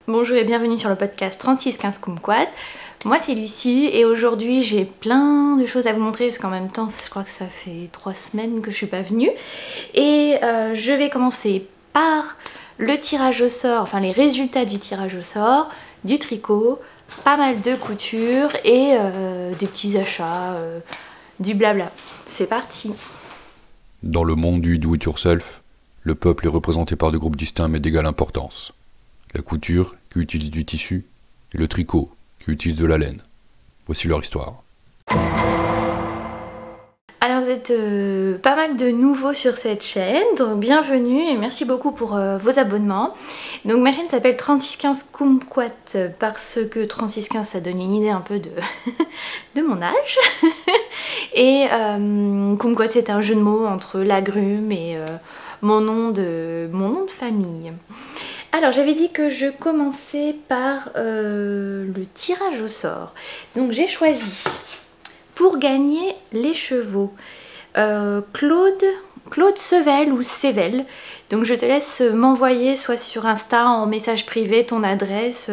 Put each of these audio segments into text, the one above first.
Bonjour et bienvenue sur le podcast 3615 Kumquat. Moi c'est Lucie et aujourd'hui j'ai plein de choses à vous montrer parce qu'en même temps je crois que ça fait 3 semaines que je suis pas venue. Et je vais commencer par le tirage au sort, enfin les résultats du tirage au sort, du tricot, pas mal de couture et des petits achats, du blabla. C'est parti. Dans le monde du do-it-yourself, le peuple est représenté par deux groupes distincts mais d'égale importance. La couture, qui utilise du tissu, et le tricot, qui utilise de la laine. Voici leur histoire. Alors vous êtes pas mal de nouveaux sur cette chaîne, donc bienvenue et merci beaucoup pour vos abonnements. Donc ma chaîne s'appelle 3615 Kumquat parce que 3615 ça donne une idée un peu de, de mon âge. Et Kumquat c'est un jeu de mots entre l'agrume et mon nom de famille. Alors j'avais dit que je commençais par le tirage au sort. Donc j'ai choisi pour gagner les chevaux Claude Sevel ou Sevel. Donc je te laisse m'envoyer soit sur Insta en message privé ton adresse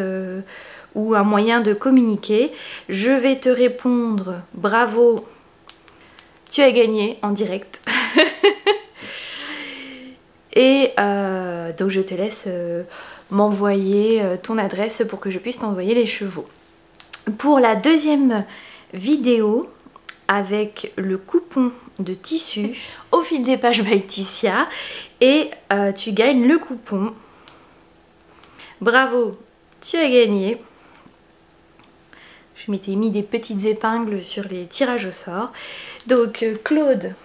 ou un moyen de communiquer. Je vais te répondre bravo, tu as gagné en direct. Et donc je te laisse m'envoyer ton adresse pour que je puisse t'envoyer les chevaux. Pour la deuxième vidéo avec le coupon de tissu au fil des pages by Ticia et tu gagnes le coupon. Bravo, tu as gagné. Je m'étais mis des petites épingles sur les tirages au sort. Donc Claude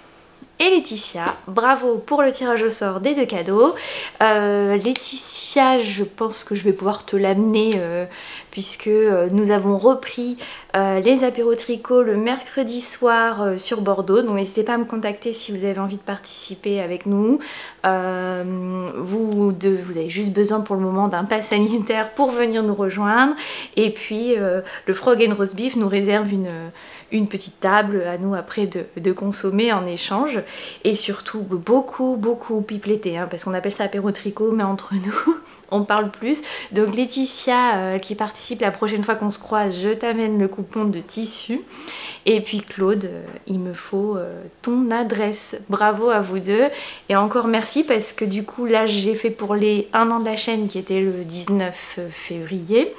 et Laetitia, bravo pour le tirage au sort des deux cadeaux. Laetitia, je pense que je vais pouvoir te l'amener puisque nous avons repris les apéros tricot le mercredi soir sur Bordeaux. Donc n'hésitez pas à me contacter si vous avez envie de participer avec nous. Vous avez juste besoin pour le moment d'un pass sanitaire pour venir nous rejoindre. Et puis le Frog and Roast Beef nous réserve une petite table à nous après de consommer en échange. Et surtout beaucoup pipeletter hein, parce qu'on appelle ça apéro tricot mais entre nous on parle plus. Donc Laetitia qui participe la prochaine fois qu'on se croise, je t'amène le coupon de tissu. Et puis Claude, il me faut ton adresse. Bravo à vous deux. Et encore merci parce que du coup là j'ai fait pour les 1 an de la chaîne qui était le 19 février.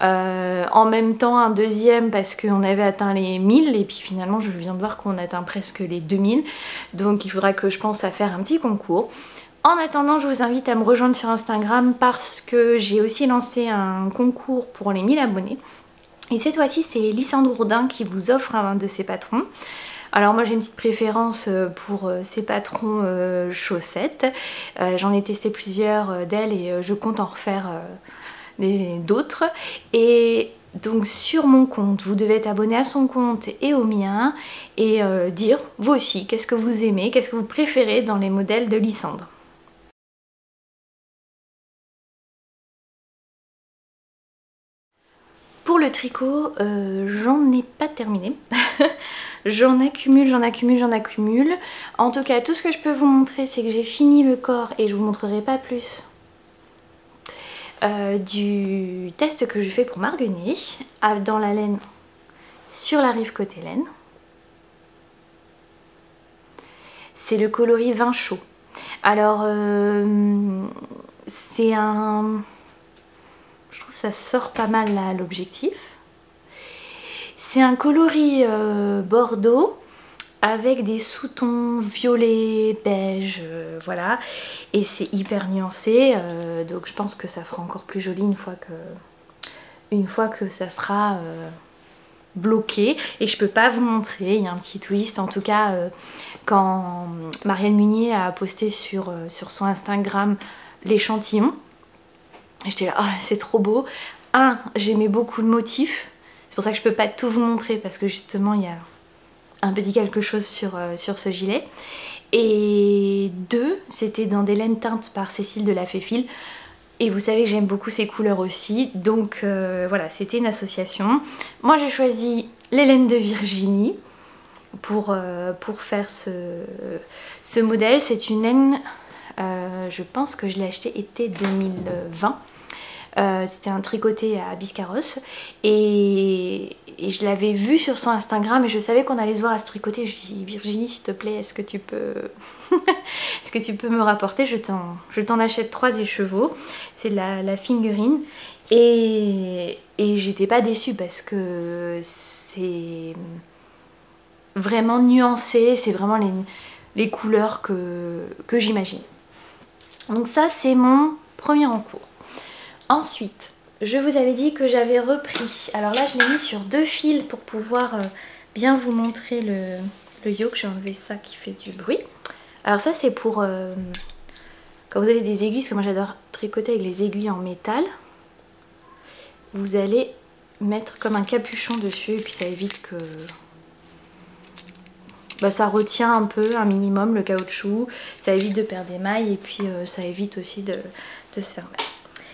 En même temps un deuxième parce qu'on avait atteint les 1000 et puis finalement je viens de voir qu'on atteint presque les 2000. Donc il faudra que je pense à faire un petit concours. En attendant, je vous invite à me rejoindre sur Instagram parce que j'ai aussi lancé un concours pour les 1000 abonnés. Et cette fois-ci, c'est Lysandre Ourdin qui vous offre un de ses patrons. Alors moi j'ai une petite préférence pour ces patrons chaussettes. J'en ai testé plusieurs d'elles et je compte en refaire d'autres. Et donc sur mon compte, vous devez être abonné à son compte et au mien et dire vous aussi qu'est-ce que vous aimez, qu'est-ce que vous préférez dans les modèles de Lysandre. Pour le tricot, j'en ai pas terminé. J'en accumule. En tout cas, tout ce que je peux vous montrer, c'est que j'ai fini le corps et je vous montrerai pas plus du test que j'ai fait pour Marguenet dans la laine sur la rive côté laine. C'est le coloris vin chaud. Alors, c'est un... Je trouve que ça sort pas mal là à l'objectif. C'est un coloris bordeaux avec des sous-tons violet, beige, voilà. Et c'est hyper nuancé, donc je pense que ça fera encore plus joli une fois que ça sera bloqué. Et je peux pas vous montrer, il y a un petit twist. En tout cas, quand Marianne Munier a posté sur son Instagram l'échantillon, j'étais là, oh, c'est trop beau. J'aimais beaucoup le motif. C'est pour ça que je peux pas tout vous montrer parce que justement il y a un petit quelque chose sur ce gilet. Et 2, c'était dans des laines teintes par Cécile de la Féfile. Et vous savez que j'aime beaucoup ces couleurs aussi. Donc voilà, c'était une association. Moi j'ai choisi les laines de Virginie pour faire ce modèle. C'est une laine, je pense que je l'ai acheté été 2020. C'était un tricoté à Biscarrosse et je l'avais vu sur son Instagram et je savais qu'on allait se voir à se tricoter. Je lui dis Virginie, s'il te plaît, est-ce que tu peux est-ce que tu peux me rapporter? Je t'en achète 3 écheveaux. C'est la figurine et j'étais pas déçue parce que c'est vraiment nuancé, c'est vraiment les couleurs que j'imagine. Donc ça c'est mon premier en cours. Ensuite, je vous avais dit que j'avais repris. Alors là, je l'ai mis sur 2 fils pour pouvoir bien vous montrer le yoke. J'ai enlevé ça qui fait du bruit. Alors ça, c'est pour quand vous avez des aiguilles, parce que moi j'adore tricoter avec les aiguilles en métal. Vous allez mettre comme un capuchon dessus et puis ça évite que... Bah, ça retient un peu, un minimum, le caoutchouc. Ça évite de perdre des mailles et puis ça évite aussi de se faire mal.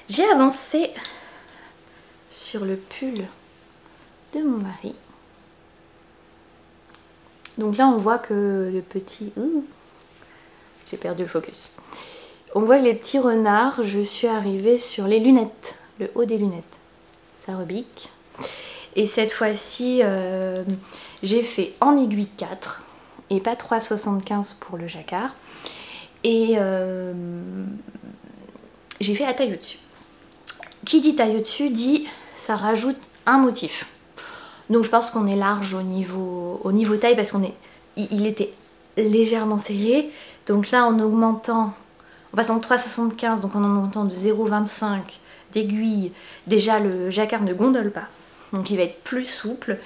J'ai avancé sur le pull de mon mari. Donc là on voit que le petit... J'ai perdu le focus. On voit les petits renards, je suis arrivée sur les lunettes, le haut des lunettes. Ça rebique. Et cette fois-ci, j'ai fait en aiguille 4 et pas 3,75 pour le jacquard. Et j'ai fait la taille au-dessus. Qui dit taille au-dessus dit ça rajoute un motif. Donc je pense qu'on est large au niveau taille parce il était légèrement serré. Donc là en augmentant, en passant de 3,75, donc en augmentant de 0,25 d'aiguille, déjà le jacquard ne gondole pas. Donc il va être plus souple.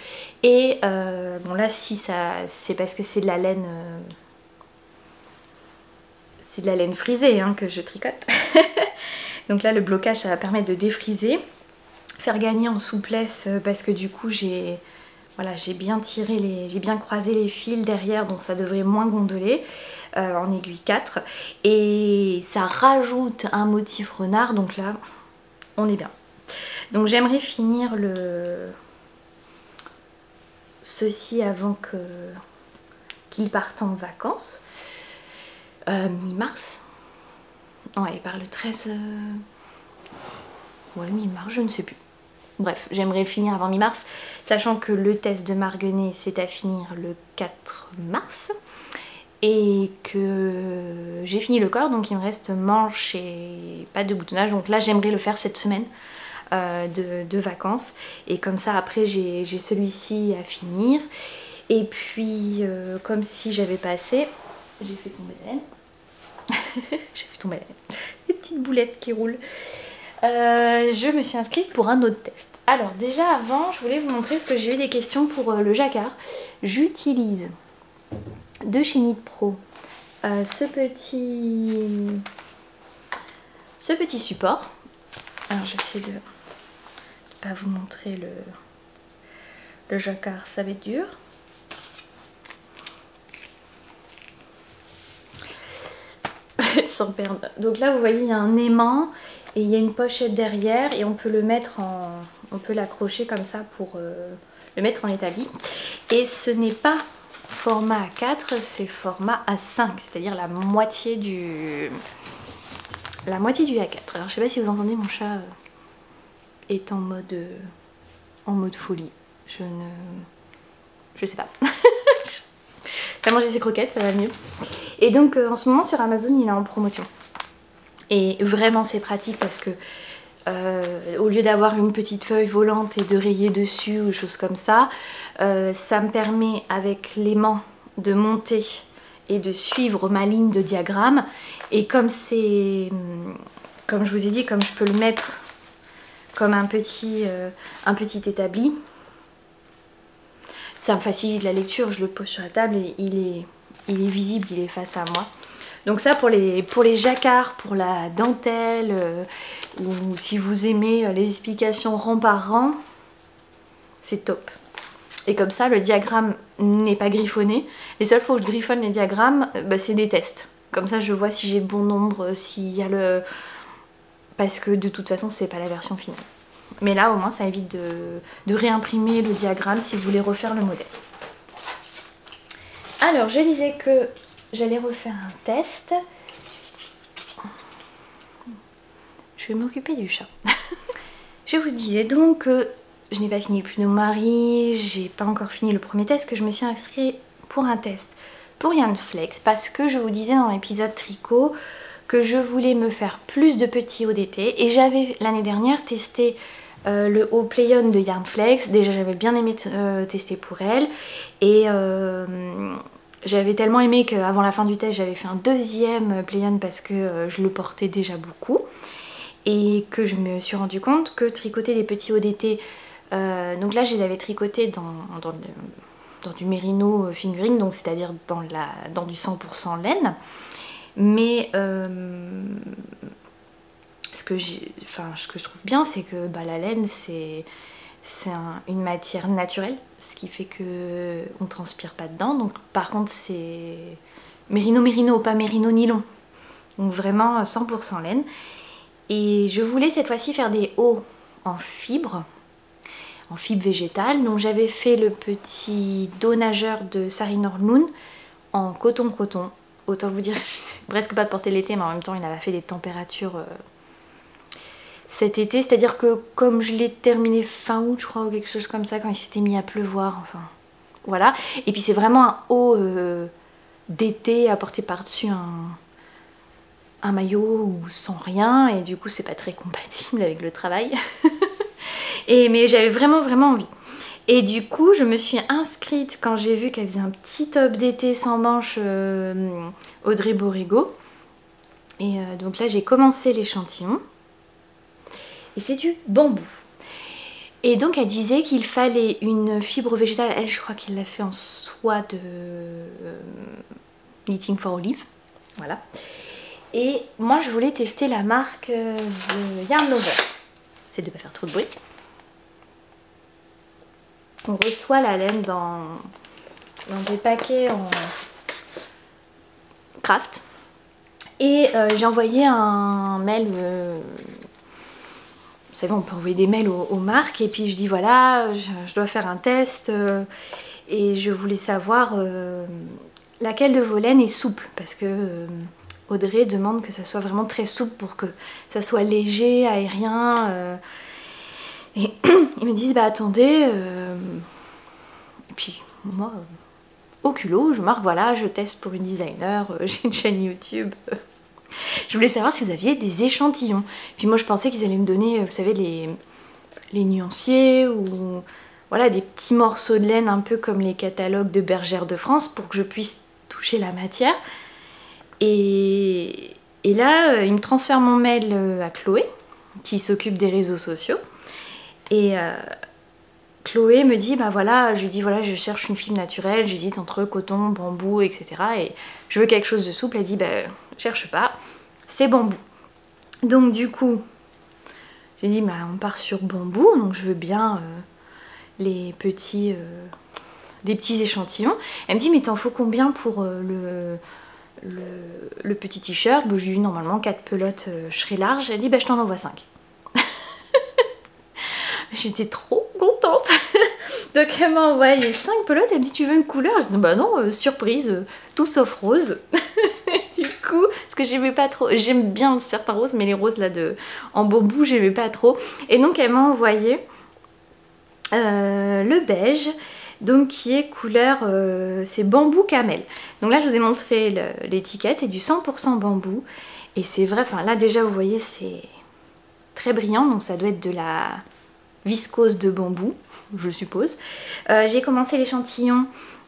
Et bon là si ça c'est parce que c'est de la laine frisée hein, que je tricote. Donc là le blocage ça va permettre de défriser, faire gagner en souplesse parce que du coup j'ai bien tiré j'ai bien croisé les fils derrière, donc ça devrait moins gondoler en aiguille 4 et ça rajoute un motif renard, donc là on est bien. Donc j'aimerais finir ceci avant qu'il parte en vacances mi-mars. Ouais, par le 13... Ouais, mi-mars, je ne sais plus. Bref, j'aimerais le finir avant mi-mars, sachant que le test de Marguenet, c'est à finir le 4 mars. Et que j'ai fini le corps, donc il me reste manche et pas de boutonnage. Donc là, j'aimerais le faire cette semaine de vacances. Et comme ça, après, j'ai celui-ci à finir. Et puis, comme si j'avais pas assez, j'ai fait tomber la laine. J'ai fait tomber les petites boulettes qui roulent. Je me suis inscrite pour un autre test. Alors déjà avant je voulais vous montrer parce que j'ai eu des questions pour le jacquard. J'utilise de chez Knit Pro ce petit support. Alors j'essaie de pas vous montrer le jacquard, ça va être dur. Sans perdre. Donc là vous voyez il y a un aimant et il y a une pochette derrière et on peut le mettre on peut l'accrocher comme ça pour le mettre en établi. Et ce n'est pas format A4, c'est format A5, c'est-à-dire la moitié du A4. Alors je sais pas si vous entendez, mon chat est en mode folie. Je sais pas. Il a mangé ses croquettes, ça va mieux. Et donc en ce moment sur Amazon il est en promotion. Et vraiment c'est pratique parce que au lieu d'avoir une petite feuille volante et de rayer dessus ou des choses comme ça, ça me permet avec l'aimant de monter et de suivre ma ligne de diagramme. Et comme c'est, comme je vous ai dit, comme je peux le mettre comme un petit établi, ça me facilite la lecture. Je le pose sur la table et il est visible, il est face à moi. Donc ça pour les jacquards, pour la dentelle, ou si vous aimez les explications rang par rang, c'est top. Et comme ça le diagramme n'est pas griffonné. Les seules fois où je griffonne les diagrammes, c'est des tests. Comme ça je vois si j'ai le bon nombre, s'il y a le... Parce que de toute façon c'est pas la version finale. Mais là au moins ça évite de réimprimer le diagramme si vous voulez refaire le modèle. Alors je disais que j'allais refaire un test. Je vais m'occuper du chat. Je vous disais donc que je n'ai pas fini le plus de mon mari, j'ai pas encore fini le premier test, que je me suis inscrite pour un test pour Yarn Flex parce que je vous disais dans l'épisode tricot que je voulais me faire plus de petits hauts d'été et j'avais l'année dernière testé le haut play-on de Yarn Flex. Déjà j'avais bien aimé tester pour elle et j'avais tellement aimé qu'avant la fin du test j'avais fait un deuxième play-on parce que je le portais déjà beaucoup et que je me suis rendu compte que tricoter des petits hauts d'été, donc là je les avais tricotés dans du mérino fingering, donc c'est-à-dire dans du 100% laine, mais ce que je trouve bien, c'est que la laine c'est une matière naturelle, ce qui fait que on transpire pas dedans. Donc par contre c'est mérino pas mérino nylon, donc vraiment 100% laine. Et je voulais cette fois-ci faire des hauts en fibre végétale. Donc j'avais fait le petit dos nageur de Sarine Orloon en coton. Autant vous dire, presque pas de porter l'été, mais en même temps il avait fait des températures cet été. C'est-à-dire que comme je l'ai terminé fin août, je crois, ou quelque chose comme ça, quand il s'était mis à pleuvoir, enfin voilà. Et puis c'est vraiment un haut d'été à porter par-dessus un maillot ou sans rien, et du coup c'est pas très compatible avec le travail. Mais j'avais vraiment envie. Et du coup je me suis inscrite quand j'ai vu qu'elle faisait un petit top d'été sans manches Audrey Borrego. Et donc là j'ai commencé l'échantillon. Et c'est du bambou. Et donc elle disait qu'il fallait une fibre végétale. Elle, je crois qu'elle l'a fait en soie de Knitting for Olive. Voilà. Et moi je voulais tester la marque The Yarn Lover. C'est de ne pas faire trop de bruit. On reçoit la laine dans des paquets en craft. Et j'ai envoyé un mail. Vous savez, on peut envoyer des mails aux marques. Et puis je dis voilà, je dois faire un test. Et je voulais savoir laquelle de vos laines est souple. Parce que Audrey demande que ça soit vraiment très souple pour que ça soit léger, aérien. Et ils me disent bah attendez, et puis moi au culot je marque voilà, je teste pour une designer, j'ai une chaîne YouTube. Je voulais savoir si vous aviez des échantillons. Puis moi je pensais qu'ils allaient me donner, vous savez, les nuanciers ou voilà, des petits morceaux de laine un peu comme les catalogues de Bergère de France pour que je puisse toucher la matière. Et là ils me transfèrent mon mail à Chloé qui s'occupe des réseaux sociaux. Et Chloé me dit bah voilà, je lui dis voilà, je cherche une fibre naturelle, j'hésite entre coton, bambou, etc. Et je veux quelque chose de souple. Elle dit bah cherche pas, c'est bambou. Donc du coup j'ai dit bah on part sur bambou, donc je veux bien des petits échantillons. Elle me dit mais t'en faut combien pour le petit t-shirt? Bon, je lui dis normalement 4 pelotes, je serai large. Elle dit bah je t'en envoie 5. J'étais trop contente. Donc elle m'a envoyé 5 pelotes. Elle me dit tu veux une couleur? Je dis bah non, surprise, tout sauf rose. Du coup, parce que j'aimais pas trop, j'aime bien certains roses, mais les roses là en bambou j'aimais pas trop. Et donc elle m'a envoyé le beige, donc qui est couleur, c'est bambou camel. Donc là je vous ai montré l'étiquette, c'est du 100% bambou. Et c'est vrai, enfin là déjà vous voyez c'est très brillant, donc ça doit être de la viscose de bambou, je suppose. J'ai commencé l'échantillon.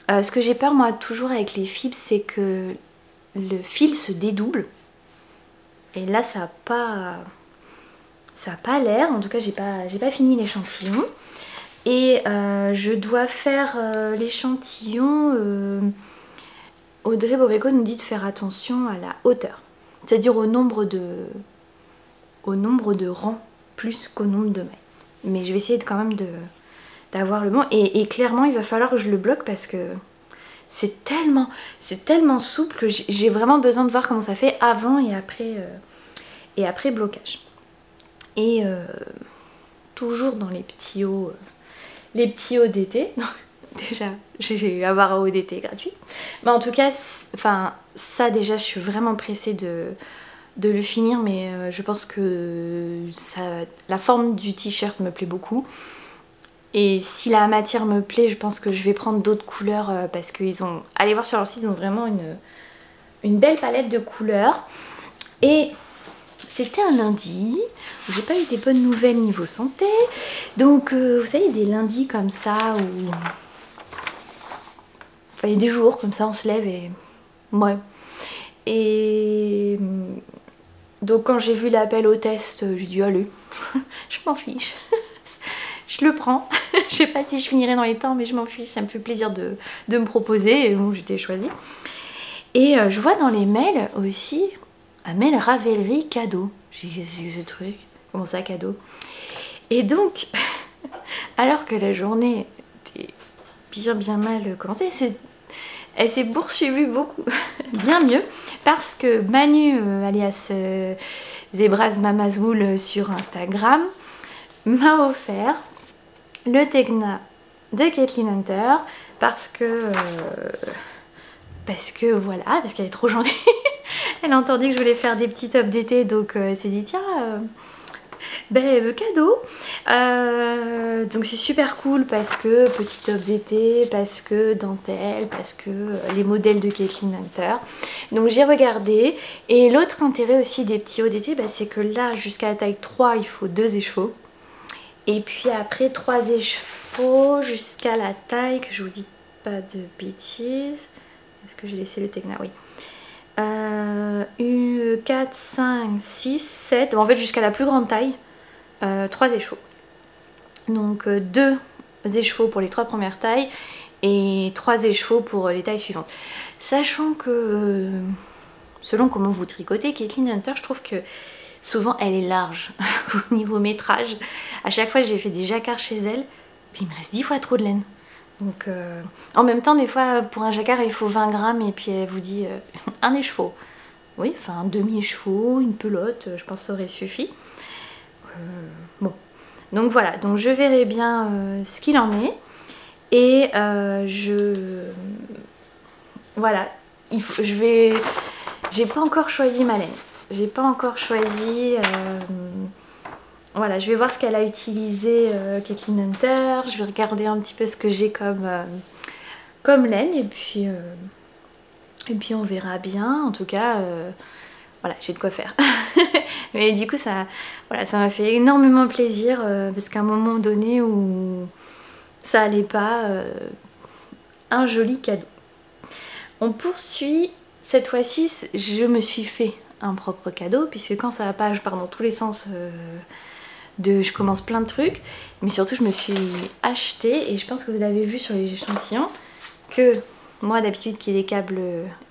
Ce que j'ai peur moi toujours avec les fibres, c'est que le fil se dédouble. Et là ça n'a pas l'air, en tout cas j'ai pas fini l'échantillon. Et je dois faire l'échantillon. Audrey Borrego nous dit de faire attention à la hauteur, c'est-à-dire au nombre de rangs plus qu'au nombre de mailles. Mais je vais essayer quand même d'avoir le bon. Et clairement il va falloir que je le bloque parce que c'est tellement souple que j'ai vraiment besoin de voir comment ça fait avant et après blocage. Et toujours dans les petits hauts d'été. Déjà je vais avoir un ODT gratuit, mais en tout cas enfin ça déjà je suis vraiment pressée le finir, mais je pense que la forme du t-shirt me plaît beaucoup. Et si la matière me plaît, je pense que je vais prendre d'autres couleurs parce qu'ils ont... Allez voir sur leur site, ils ont vraiment une belle palette de couleurs. Et c'était un lundi où j'ai pas eu des bonnes nouvelles niveau santé. Donc vous savez, des lundis comme ça où... Enfin, il y a des jours comme ça, on se lève et... Ouais. Et... Donc quand j'ai vu l'appel au test, j'ai dit allez, je m'en fiche. Je le prends. Je sais pas si je finirai dans les temps, mais je m'en fiche. Ça me fait plaisir de me proposer. Et bon, j'étais choisie. Et je vois dans les mails aussi un mail Ravelry cadeau. J'ai dit qu'est-ce que ce truc? Comment ça cadeau? Et donc, alors que la journée était bien mal commencée, elle s'est poursuivie beaucoup, bien mieux, parce que Manu, alias Zebras Mamazoul sur Instagram, m'a offert le Tegna de Kathleen Hunter parce que voilà, parce qu'elle est trop gentille. Elle a entendu que je voulais faire des petits tops d'été, donc elle s'est dit tiens cadeau. Donc c'est super cool parce que petit top d'été, parce que dentelle, parce que les modèles de Kathleen Hunter. Donc j'ai regardé. Et l'autre intérêt aussi des petits hauts d'été, c'est que là jusqu'à la taille 3 il faut 2 écheveaux. Et puis après 3 écheveaux jusqu'à la taille, que je vous dis pas de bêtises. Est-ce que j'ai laissé le Tegna? Oui. 4, 5, 6, 7. En fait jusqu'à la plus grande taille, 3 écheveaux. Donc 2 écheveaux pour les 3 premières tailles et 3 écheveaux pour les tailles suivantes. Sachant que selon comment vous tricotez, Kathleen Hunter, je trouve que souvent elle est large au niveau métrage. À chaque fois j'ai fait des jacquards chez elle, puis il me reste 10 fois trop de laine. Donc en même temps des fois pour un jacquard il faut 20 grammes et puis elle vous dit un écheveau. Oui, enfin un demi-écheveau, une pelote, je pense que ça aurait suffi. Bon, donc voilà, donc je verrai bien ce qu'il en est. Et voilà, j'ai pas encore choisi ma laine. J'ai pas encore choisi... Voilà, je vais voir ce qu'elle a utilisé Kathleen Hunter. Je vais regarder un petit peu ce que j'ai comme laine. Et puis on verra bien. En tout cas, voilà, j'ai de quoi faire. Mais du coup, ça m'a fait énormément plaisir. Parce qu'à un moment donné où ça allait pas, un joli cadeau. On poursuit. Cette fois-ci, je me suis fait un propre cadeau. Puisque quand ça va pas, je pars dans tous les sens... je commence plein de trucs, mais surtout je me suis acheté, et je pense que vous l'avez vu sur les échantillons, que moi d'habitude qui ai des câbles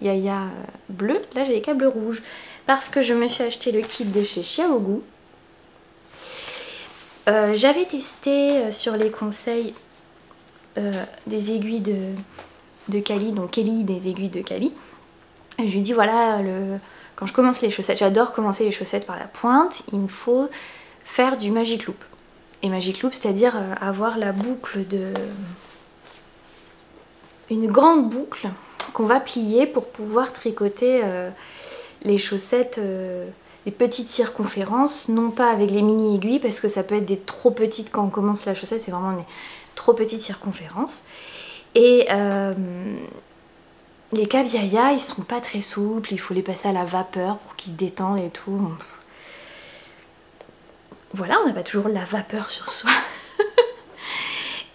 Yaya bleus, là j'ai des câbles rouges, parce que je me suis acheté le kit de chez Xiaogu. J'avais testé sur les conseils des aiguilles de Kali, donc Kelly des aiguilles de Kali, et je lui ai dit voilà, quand je commence les chaussettes, j'adore commencer les chaussettes par la pointe, il me faut faire du magic loop. Et magic loop, c'est-à-dire avoir la boucle une grande boucle qu'on va plier pour pouvoir tricoter les chaussettes, des petites circonférences, non pas avec les mini aiguilles parce que ça peut être des trop petites quand on commence la chaussette, c'est vraiment des trop petites circonférences. Et les câbles Yaya, ils sont pas très souples, il faut les passer à la vapeur pour qu'ils se détendent et tout. Voilà, on n'a pas toujours la vapeur sur soi.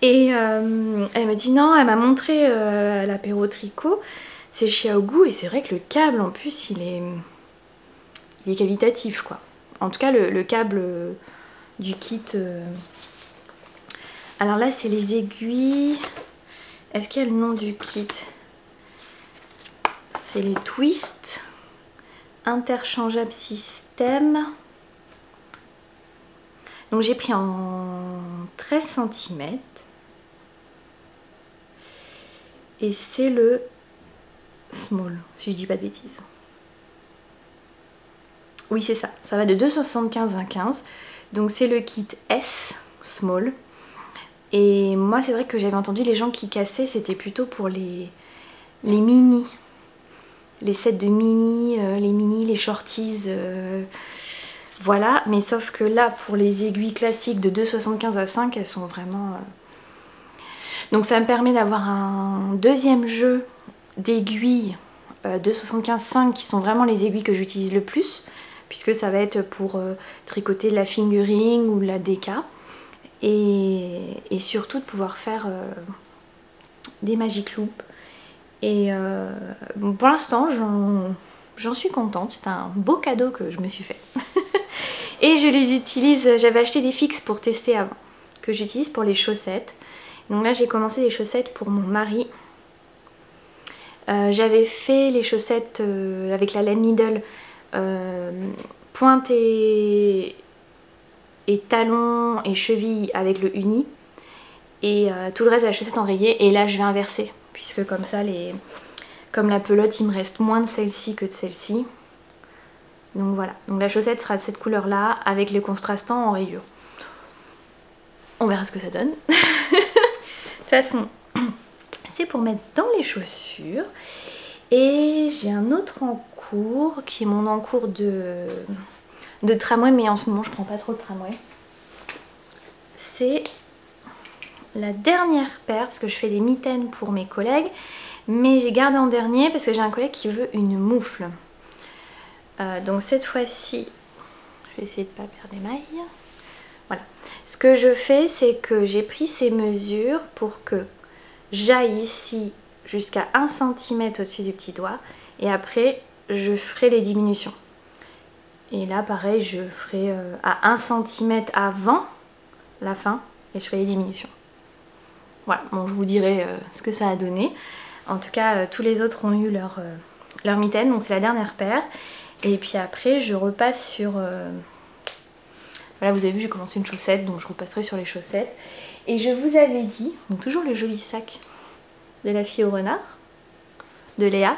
Et elle m'a dit non, elle m'a montré à l'apéro tricot, c'est Xiaogu, et c'est vrai que le câble en plus il est qualitatif quoi. En tout cas le câble du kit. Alors là c'est les aiguilles. Est-ce qu'il y a le nom du kit? C'est les twists interchangeables système. Donc j'ai pris en 13 cm. Et c'est le small, si je dis pas de bêtises. Oui c'est ça, ça va de 2,75 à 15. Donc c'est le kit S, small. Et moi c'est vrai que j'avais entendu les gens qui cassaient, c'était plutôt pour les mini. les sets de mini, les shorties, voilà. Mais sauf que là, pour les aiguilles classiques de 2,75 à 5, elles sont vraiment... Donc ça me permet d'avoir un deuxième jeu d'aiguilles 2,75-5 qui sont vraiment les aiguilles que j'utilise le plus, puisque ça va être pour tricoter de la fingering ou de la déca. Et surtout de pouvoir faire des magic loops. Et pour l'instant, j'en suis contente. C'est un beau cadeau que je me suis fait. Et je les utilise, j'avais acheté des fixes pour tester avant, que j'utilise pour les chaussettes. Donc là, j'ai commencé des chaussettes pour mon mari. J'avais fait les chaussettes avec la laine Needle, pointe et talons et chevilles avec le uni. Et tout le reste de la chaussette enrayée. Et là, je vais inverser, puisque comme ça, comme la pelote, il me reste moins de celle-ci que de celle-ci. Donc voilà, donc la chaussette sera de cette couleur là avec les contrastants en rayures. On verra ce que ça donne. De toute façon, c'est pour mettre dans les chaussures. Et j'ai un autre en cours qui est mon encours de tramway, mais en ce moment je prends pas trop de tramway. C'est la dernière paire parce que je fais des mitaines pour mes collègues, mais j'ai gardé en dernier parce que j'ai un collègue qui veut une moufle. Donc cette fois-ci, je vais essayer de ne pas perdre des mailles. Voilà. Ce que je fais, c'est que j'ai pris ces mesures pour que j'aille ici jusqu'à 1 cm au-dessus du petit doigt. Et après, je ferai les diminutions. Et là, pareil, je ferai à 1 cm avant la fin et je ferai les diminutions. Voilà, bon, je vous dirai ce que ça a donné. En tout cas, tous les autres ont eu leur mitaine, donc c'est la dernière paire. Et puis après, je repasse sur... Voilà, vous avez vu, j'ai commencé une chaussette, donc je repasserai sur les chaussettes. Et je vous avais dit, donc toujours le joli sac de la fille au renard, de Léa,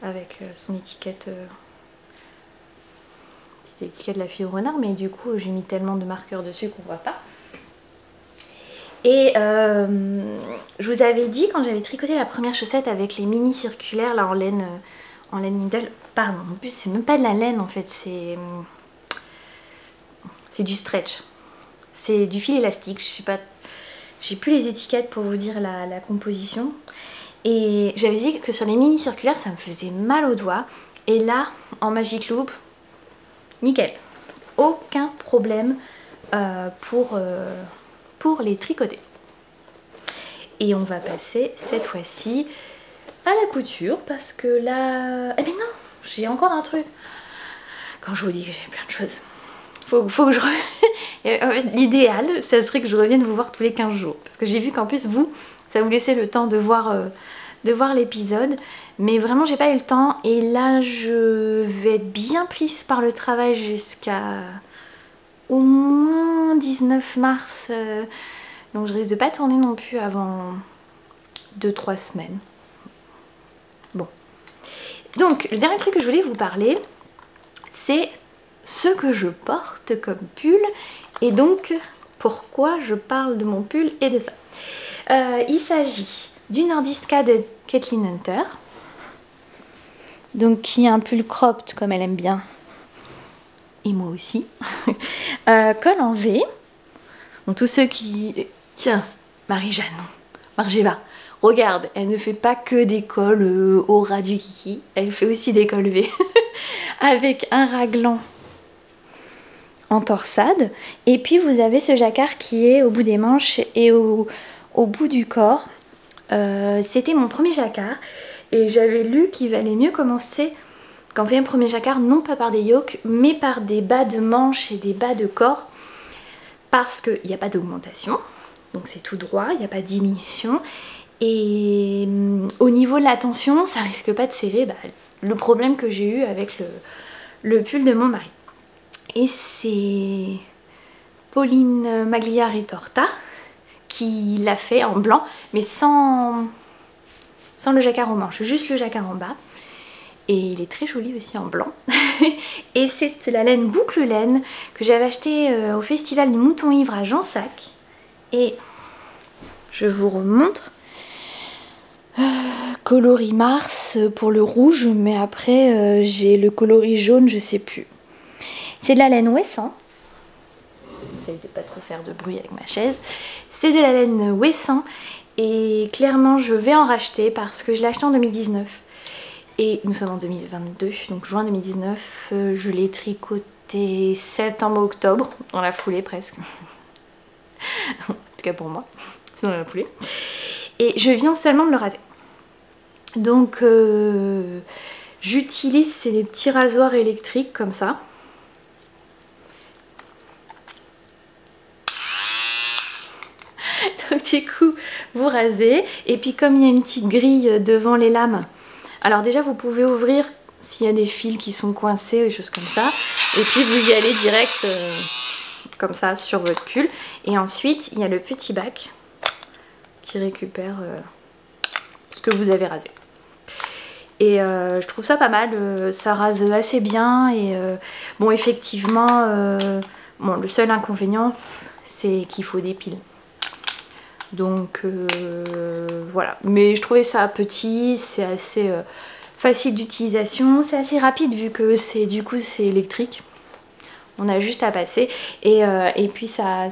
avec son étiquette... petite étiquette de la fille au renard, mais du coup, j'ai mis tellement de marqueurs dessus qu'on voit pas. Et je vous avais dit, quand j'avais tricoté la première chaussette avec les mini circulaires, là en laine Needle, pardon, en plus c'est même pas de la laine en fait, c'est du stretch, c'est du fil élastique, je sais pas, j'ai plus les étiquettes pour vous dire la composition. Et j'avais dit que sur les mini circulaires ça me faisait mal aux doigts, et là en Magic Loop, nickel, aucun problème pour les tricoter. Et on va passer cette fois-ci à la couture parce que là... Eh bien non, j'ai encore un truc. Quand je vous dis que j'ai plein de choses, faut que je revienne. L'idéal, ça serait que je revienne vous voir tous les 15 jours. Parce que j'ai vu qu'en plus, vous, ça vous laissait le temps de voir l'épisode. Mais vraiment, j'ai pas eu le temps. Et là, je vais être bien prise par le travail jusqu'à au moins 19 mars. Donc je risque de pas tourner non plus avant 2-3 semaines. Bon. Donc le dernier truc que je voulais vous parler, c'est ce que je porte comme pull. Et donc pourquoi je parle de mon pull et de ça. Il s'agit du Nordiska de Kathleen Hunter. Donc qui est un pull cropped comme elle aime bien. Et moi aussi. Col en V. Donc tous ceux qui... Tiens, Marie-Jeanne, Margéva, regarde, elle ne fait pas que des cols au ras du kiki, elle fait aussi des cols V. Avec un raglan en torsade. Et puis vous avez ce jacquard qui est au bout des manches et au bout du corps. C'était mon premier jacquard. Et j'avais lu qu'il valait mieux commencer... Quand on fait un premier jacquard, non pas par des yokes, mais par des bas de manches et des bas de corps. Parce qu'il n'y a pas d'augmentation, donc c'est tout droit, il n'y a pas de diminution. Et au niveau de la tension, ça risque pas de serrer, le problème que j'ai eu avec le pull de mon mari. Et c'est Pauline Magliari Torta qui l'a fait en blanc, mais sans le jacquard aux manches, juste le jacquard en bas. Et il est très joli aussi en blanc. Et c'est la laine boucle laine que j'avais acheté au festival du Mouton Ivre à Jansac. Et je vous remontre. coloris Mars pour le rouge, mais après j'ai le coloris jaune, je sais plus. C'est de la laine Ouessant. J'essaie de pas trop faire de bruit avec ma chaise. C'est de la laine Ouessant et clairement je vais en racheter parce que je l'ai acheté en 2019 et nous sommes en 2022, donc juin 2019. Je l'ai tricoté septembre-octobre, dans la foulée presque. En tout cas pour moi, c'est dans la foulée. Et je viens seulement de le raser. Donc j'utilise ces petits rasoirs électriques comme ça. Donc du coup vous rasez et puis comme il y a une petite grille devant les lames, alors déjà vous pouvez ouvrir s'il y a des fils qui sont coincés ou des choses comme ça, et puis vous y allez direct comme ça sur votre pull. Et ensuite il y a le petit bac qui récupère ce que vous avez rasé. Et je trouve ça pas mal, ça rase assez bien. Et bon, effectivement, bon, le seul inconvénient c'est qu'il faut des piles. Donc voilà, mais je trouvais ça petit, c'est assez facile d'utilisation, c'est assez rapide vu que c'est électrique. On a juste à passer et puis ça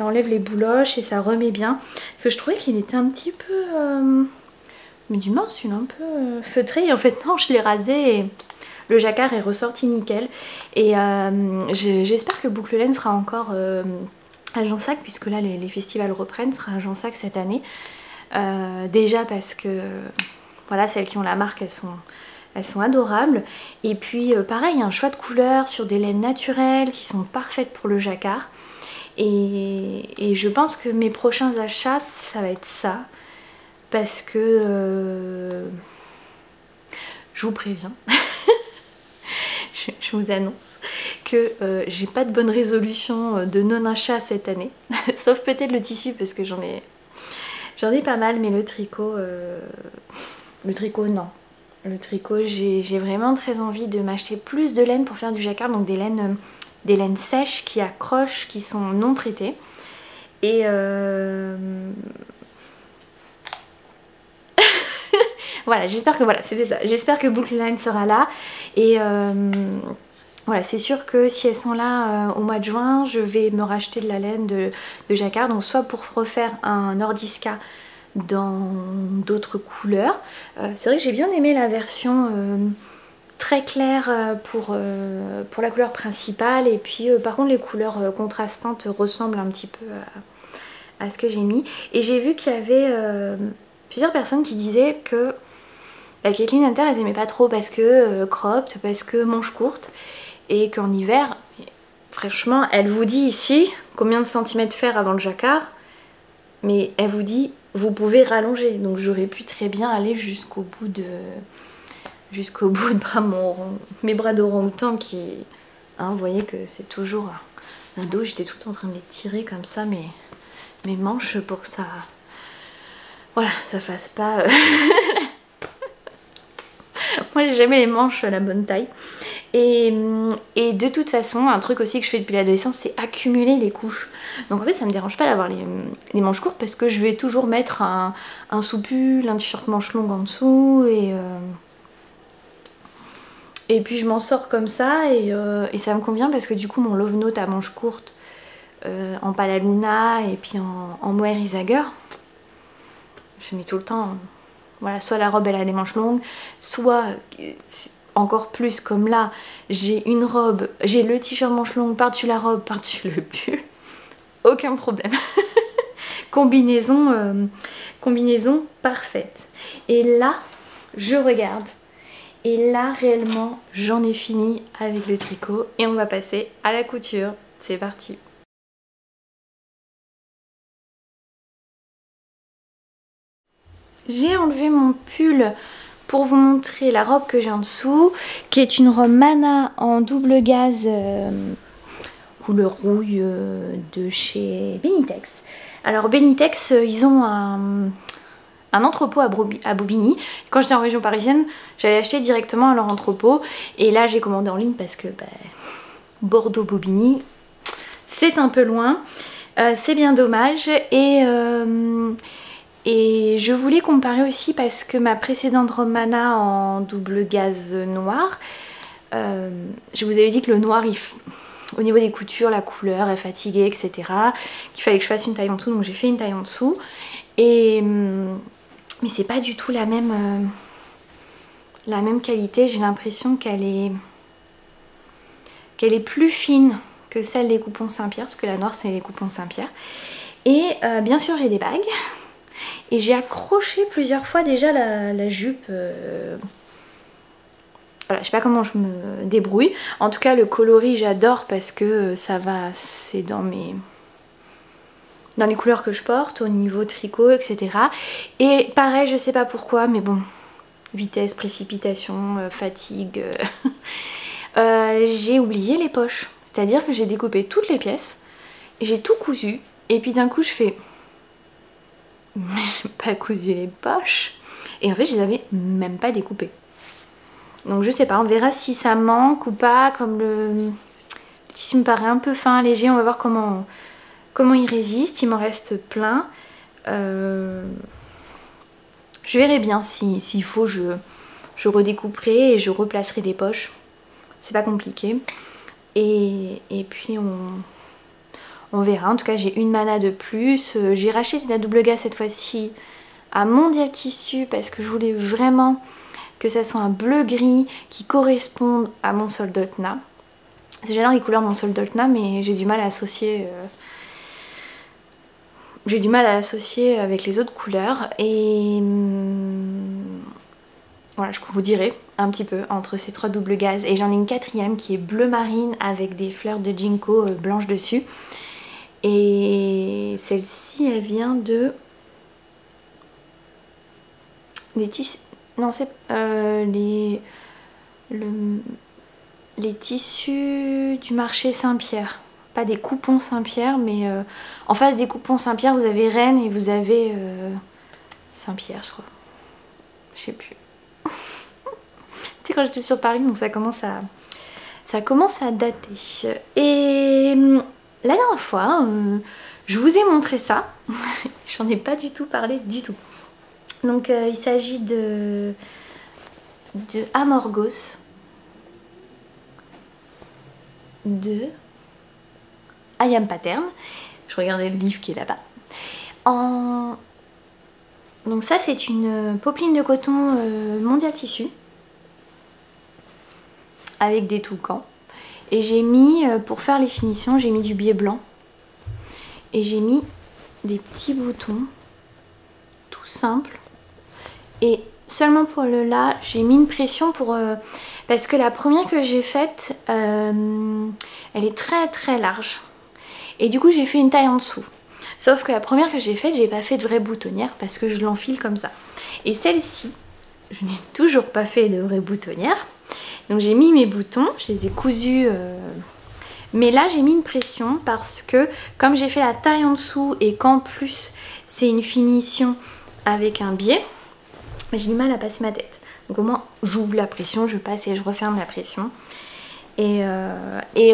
enlève les bouloches et ça remet bien. Parce que je trouvais qu'il était un petit peu... mais du mince, il est un peu feutré. Et en fait non, je l'ai rasé et le jacquard est ressorti nickel. Et j'espère que Boucle Laine sera encore à Jansac, puisque là les festivals reprennent, sera à Jansac cette année. Déjà parce que voilà, celles qui ont la marque, elles sont adorables. Et puis pareil, un choix de couleurs sur des laines naturelles qui sont parfaites pour le jacquard. Et je pense que mes prochains achats, ça va être ça. Parce que je vous préviens, je vous annonce que j'ai pas de bonne résolution de non-achat cette année. Sauf peut-être le tissu parce que j'en ai pas mal, mais le tricot non. Le tricot, j'ai vraiment très envie de m'acheter plus de laine pour faire du jacquard, donc des laines sèches qui accrochent, qui sont non traitées. Et voilà, j'espère que voilà, c'était ça. J'espère que Boucle Laine sera là. Et voilà, c'est sûr que si elles sont là au mois de juin, je vais me racheter de la laine de jacquard. Donc soit pour refaire un Nordiska dans d'autres couleurs. C'est vrai que j'ai bien aimé la version très claire pour la couleur principale. Et puis par contre les couleurs contrastantes ressemblent un petit peu à ce que j'ai mis. Et j'ai vu qu'il y avait plusieurs personnes qui disaient que la Kathleen Hunter, elles aimaient pas trop parce que cropped, parce que manche courte, et qu'en hiver, franchement, elle vous dit ici combien de centimètres faire avant le jacquard, mais elle vous dit vous pouvez rallonger. Donc j'aurais pu très bien aller jusqu'au bout de mes bras d'orang-outan qui, hein, vous voyez que c'est toujours un dos. J'étais tout le temps en train de les tirer comme ça, mes manches, pour que ça, voilà, ça fasse pas. Moi j'ai jamais les manches à la bonne taille. Et de toute façon, un truc aussi que je fais depuis l'adolescence, c'est accumuler les couches. Donc en fait ça me dérange pas d'avoir les manches courtes parce que je vais toujours mettre un sous-pull, un t-shirt manche longue en dessous et puis je m'en sors comme ça et ça me convient parce que du coup mon love note à manches courtes en Palaluna et puis en mohair Isager, je mets tout le temps. Voilà, soit la robe elle a des manches longues, soit encore plus comme là, j'ai une robe, j'ai le t-shirt manche longue par-dessus la robe, par-dessus le pull, aucun problème. Combinaison parfaite. Et là, je regarde, et là réellement, j'en ai fini avec le tricot et on va passer à la couture. C'est parti. J'ai enlevé mon pull pour vous montrer la robe que j'ai en dessous, qui est une robe Mana en double gaze couleur rouille de chez Benitex. Alors Benitex, ils ont un entrepôt à Bobigny. Quand j'étais en région parisienne, j'allais acheter directement à leur entrepôt. Et là j'ai commandé en ligne parce que Bordeaux-Bobigny, c'est un peu loin. C'est bien dommage. Et je voulais comparer aussi parce que ma précédente robe Mana en double gaze noir, je vous avais dit que le noir, au niveau des coutures, la couleur est fatiguée, etc. Qu'il fallait que je fasse une taille en dessous, donc j'ai fait une taille en dessous. Mais c'est pas du tout la même qualité. J'ai l'impression qu'elle est plus fine que celle des coupons Saint-Pierre, parce que la noire c'est les coupons Saint-Pierre. Et bien sûr j'ai des bagues. Et j'ai accroché plusieurs fois déjà la jupe. Voilà, je sais pas comment je me débrouille. En tout cas le coloris j'adore parce que ça va, c'est dans les couleurs que je porte, au niveau tricot, etc. Et pareil, je sais pas pourquoi, mais bon, vitesse, précipitation, fatigue. J'ai oublié les poches. C'est-à-dire que j'ai découpé toutes les pièces, et j'ai tout cousu, et puis d'un coup je fais... Mais j'ai pas cousu les poches. Et en fait je les avais même pas découpées. Donc je sais pas, on verra si ça manque ou pas. Comme le tissu me paraît un peu fin, léger, on va voir comment il résiste. Il m'en reste plein. Je verrai bien s'il faut, je redécouperai et je replacerai des poches. C'est pas compliqué. Et puis on verra. En tout cas j'ai une Mana de plus. J'ai racheté la double gaze cette fois-ci à Mondial Tissu parce que je voulais vraiment que ça soit un bleu gris qui corresponde à mon sol Doltna. J'adore les couleurs de mon sol Doltna, mais j'ai du mal à associer avec les autres couleurs. Et voilà, je vous dirai un petit peu entre ces trois doubles gazes. Et j'en ai une quatrième qui est bleu marine avec des fleurs de ginkgo blanches dessus. Et celle-ci, elle vient de... des tissus... Non, c'est les tissus du marché Saint-Pierre. Pas des coupons Saint-Pierre, mais en face des coupons Saint-Pierre, vous avez Rennes et vous avez Saint-Pierre, je crois. Je sais plus. Tu sais, quand j'étais sur Paris, donc ça commence à dater. Et la dernière fois, je vous ai montré ça. J'en ai pas du tout parlé du tout. Donc il s'agit de Amorgos, de I Am Pattern. Je regardais le livre qui est là-bas. Donc ça c'est une popeline de coton Mondial Tissu avec des toucans. Et j'ai mis, pour faire les finitions, j'ai mis du biais blanc. Et j'ai mis des petits boutons tout simples. Et seulement pour le là, j'ai mis une pression pour... parce que la première que j'ai faite, elle est très très large. Et du coup j'ai fait une taille en dessous. Sauf que la première que j'ai faite, j'ai pas fait de vraie boutonnière parce que je l'enfile comme ça. Et celle-ci, je n'ai toujours pas fait de vraie boutonnière. Donc j'ai mis mes boutons, je les ai cousus... Mais là j'ai mis une pression parce que comme j'ai fait la taille en dessous et qu'en plus c'est une finition avec un biais, j'ai du mal à passer ma tête. Donc au moins j'ouvre la pression, je passe et je referme la pression. Et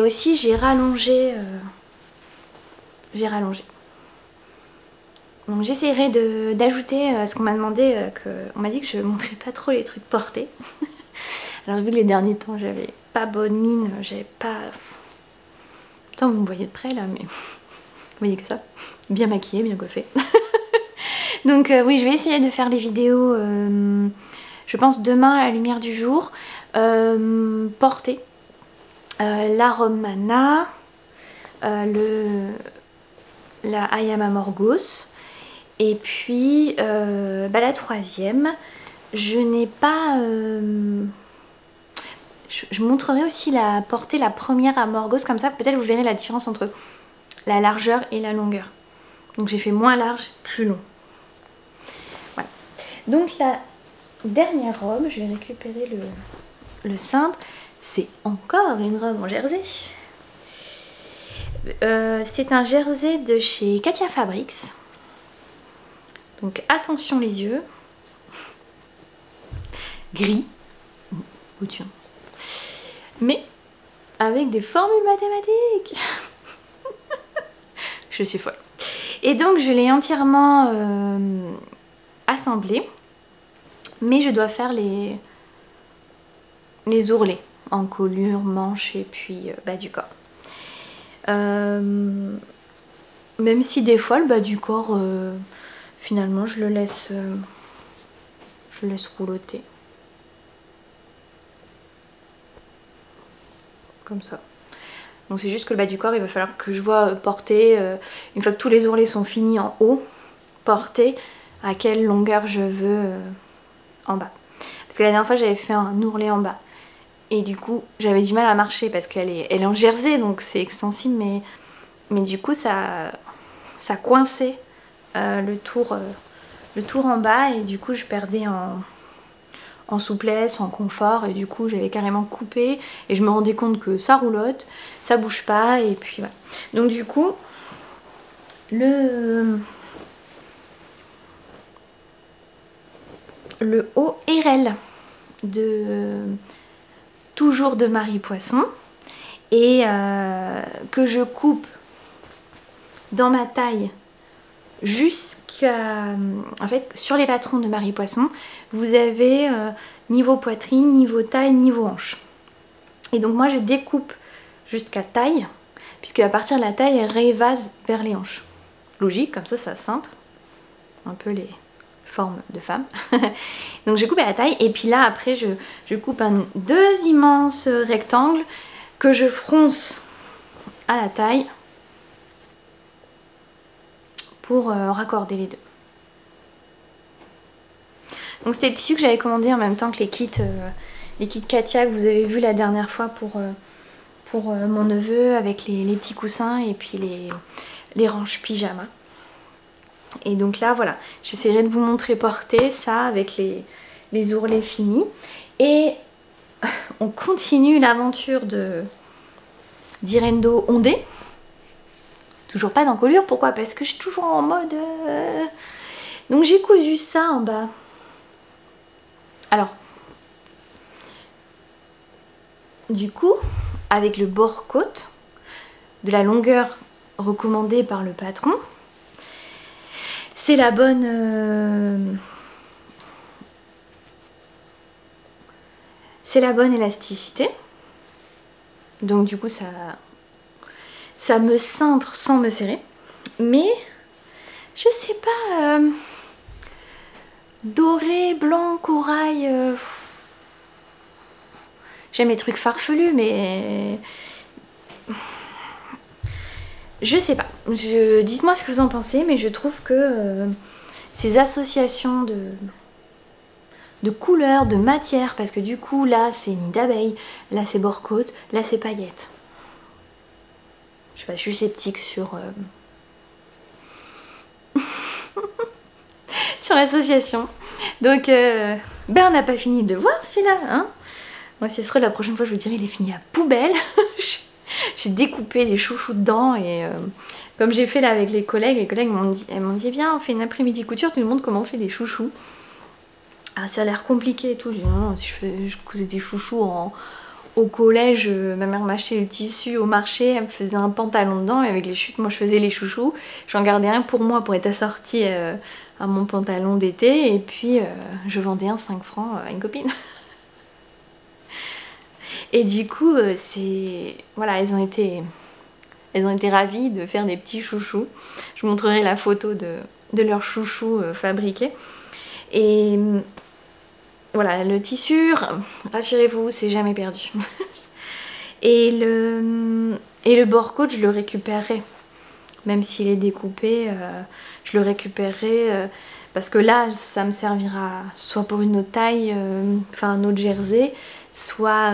aussi j'ai rallongé. Donc j'essaierai d'ajouter ce qu'on m'a demandé, on m'a dit que je montrais pas trop les trucs portés. Alors vu que les derniers temps j'avais pas bonne mine, j'avais pas... Pourtant vous me voyez de près là, mais vous voyez que ça. Bien maquillée, bien coiffée. Donc oui, je vais essayer de faire les vidéos, je pense demain à la lumière du jour, porter la robe Mana, la I Am Amorgos, et puis la troisième, je n'ai pas... je montrerai aussi porter la première Amorgos, comme ça peut-être vous verrez la différence entre la largeur et la longueur. Donc j'ai fait moins large, plus long. Voilà. Donc la dernière robe, je vais récupérer le cintre. C'est encore une robe en jersey. C'est un jersey de chez Katia Fabrics. Donc attention les yeux. Gris. Où tu viens. Mais avec des formules mathématiques. Je suis folle. Et donc je l'ai entièrement assemblés. Mais je dois faire les ourlets en colure, manches et puis bas du corps. Même si des fois le bas du corps, finalement je le laisse roulotter. Comme ça. Donc c'est juste que le bas du corps, il va falloir que je vois porter, une fois que tous les ourlets sont finis en haut, porter à quelle longueur je veux en bas. Parce que la dernière fois j'avais fait un ourlet en bas. Et du coup j'avais du mal à marcher parce qu'elle est en jersey, donc c'est extensible, mais du coup ça coinçait le tour en bas, et du coup je perdais en souplesse, en confort, et du coup j'avais carrément coupé et je me rendais compte que ça roulotte, ça bouge pas, et puis voilà. Donc du coup le haut RL toujours de Marie Poisson, et que je coupe dans ma taille jusqu'à... En fait, sur les patrons de Marie Poisson, vous avez niveau poitrine, niveau taille, niveau hanche. Et donc moi je découpe jusqu'à taille, puisque à partir de la taille, elle réévase vers les hanches. Logique, comme ça cintre un peu les formes de femmes. Donc je coupe à la taille, et puis là après je coupe deux immenses rectangles que je fronce à la taille pour raccorder les deux. Donc c'était le tissu que j'avais commandé en même temps que les kits Katia que vous avez vu la dernière fois pour mon neveu, avec les petits coussins et puis les ranges pyjama. Et donc là voilà, j'essaierai de vous montrer porter ça avec les ourlets finis. Et on continue l'aventure d'Irendo ondé. Toujours pas d'encolure, pourquoi? Parce que je suis toujours en mode... Donc j'ai cousu ça en bas. Alors, du coup, avec le bord côte, de la longueur recommandée par le patron, c'est la bonne... c'est la bonne élasticité. Donc du coup, ça me cintre sans me serrer. Mais, je sais pas... doré, blanc, corail... J'aime les trucs farfelus, mais... je sais pas. Dites-moi ce que vous en pensez, mais je trouve que ces associations de couleurs, de matières, parce que du coup, là, c'est nid d'abeille, là, c'est bord côte, là, c'est paillettes. Je sais pas, je suis sceptique sur... sur l'association. Donc, ben on n'a pas fini de le voir celui-là, hein. Moi, ce sera la prochaine fois, je vous dirai, il est fini à poubelle. J'ai découpé des chouchous dedans, et comme j'ai fait là avec les collègues m'ont dit viens, on fait une après-midi couture, tu nous montres comment on fait des chouchous. Ah, ça a l'air compliqué et tout. J'ai dit non, si je cousais des chouchous au collège, ma mère m'achetait le tissu au marché, elle me faisait un pantalon dedans, et avec les chutes, moi je faisais les chouchous. J'en gardais un pour moi pour être assortie à mon pantalon d'été, et puis je vendais un 5 francs à une copine. Et du coup, voilà, elles ont été ravies de faire des petits chouchous. Je vous montrerai la photo de leurs chouchous fabriqués. Et voilà, le tissu, rassurez-vous, c'est jamais perdu. Et le bord côte, je le récupérerai. Même s'il est découpé, je le récupérerai. Parce que là, ça me servira soit pour une autre taille, enfin un autre jersey, soit à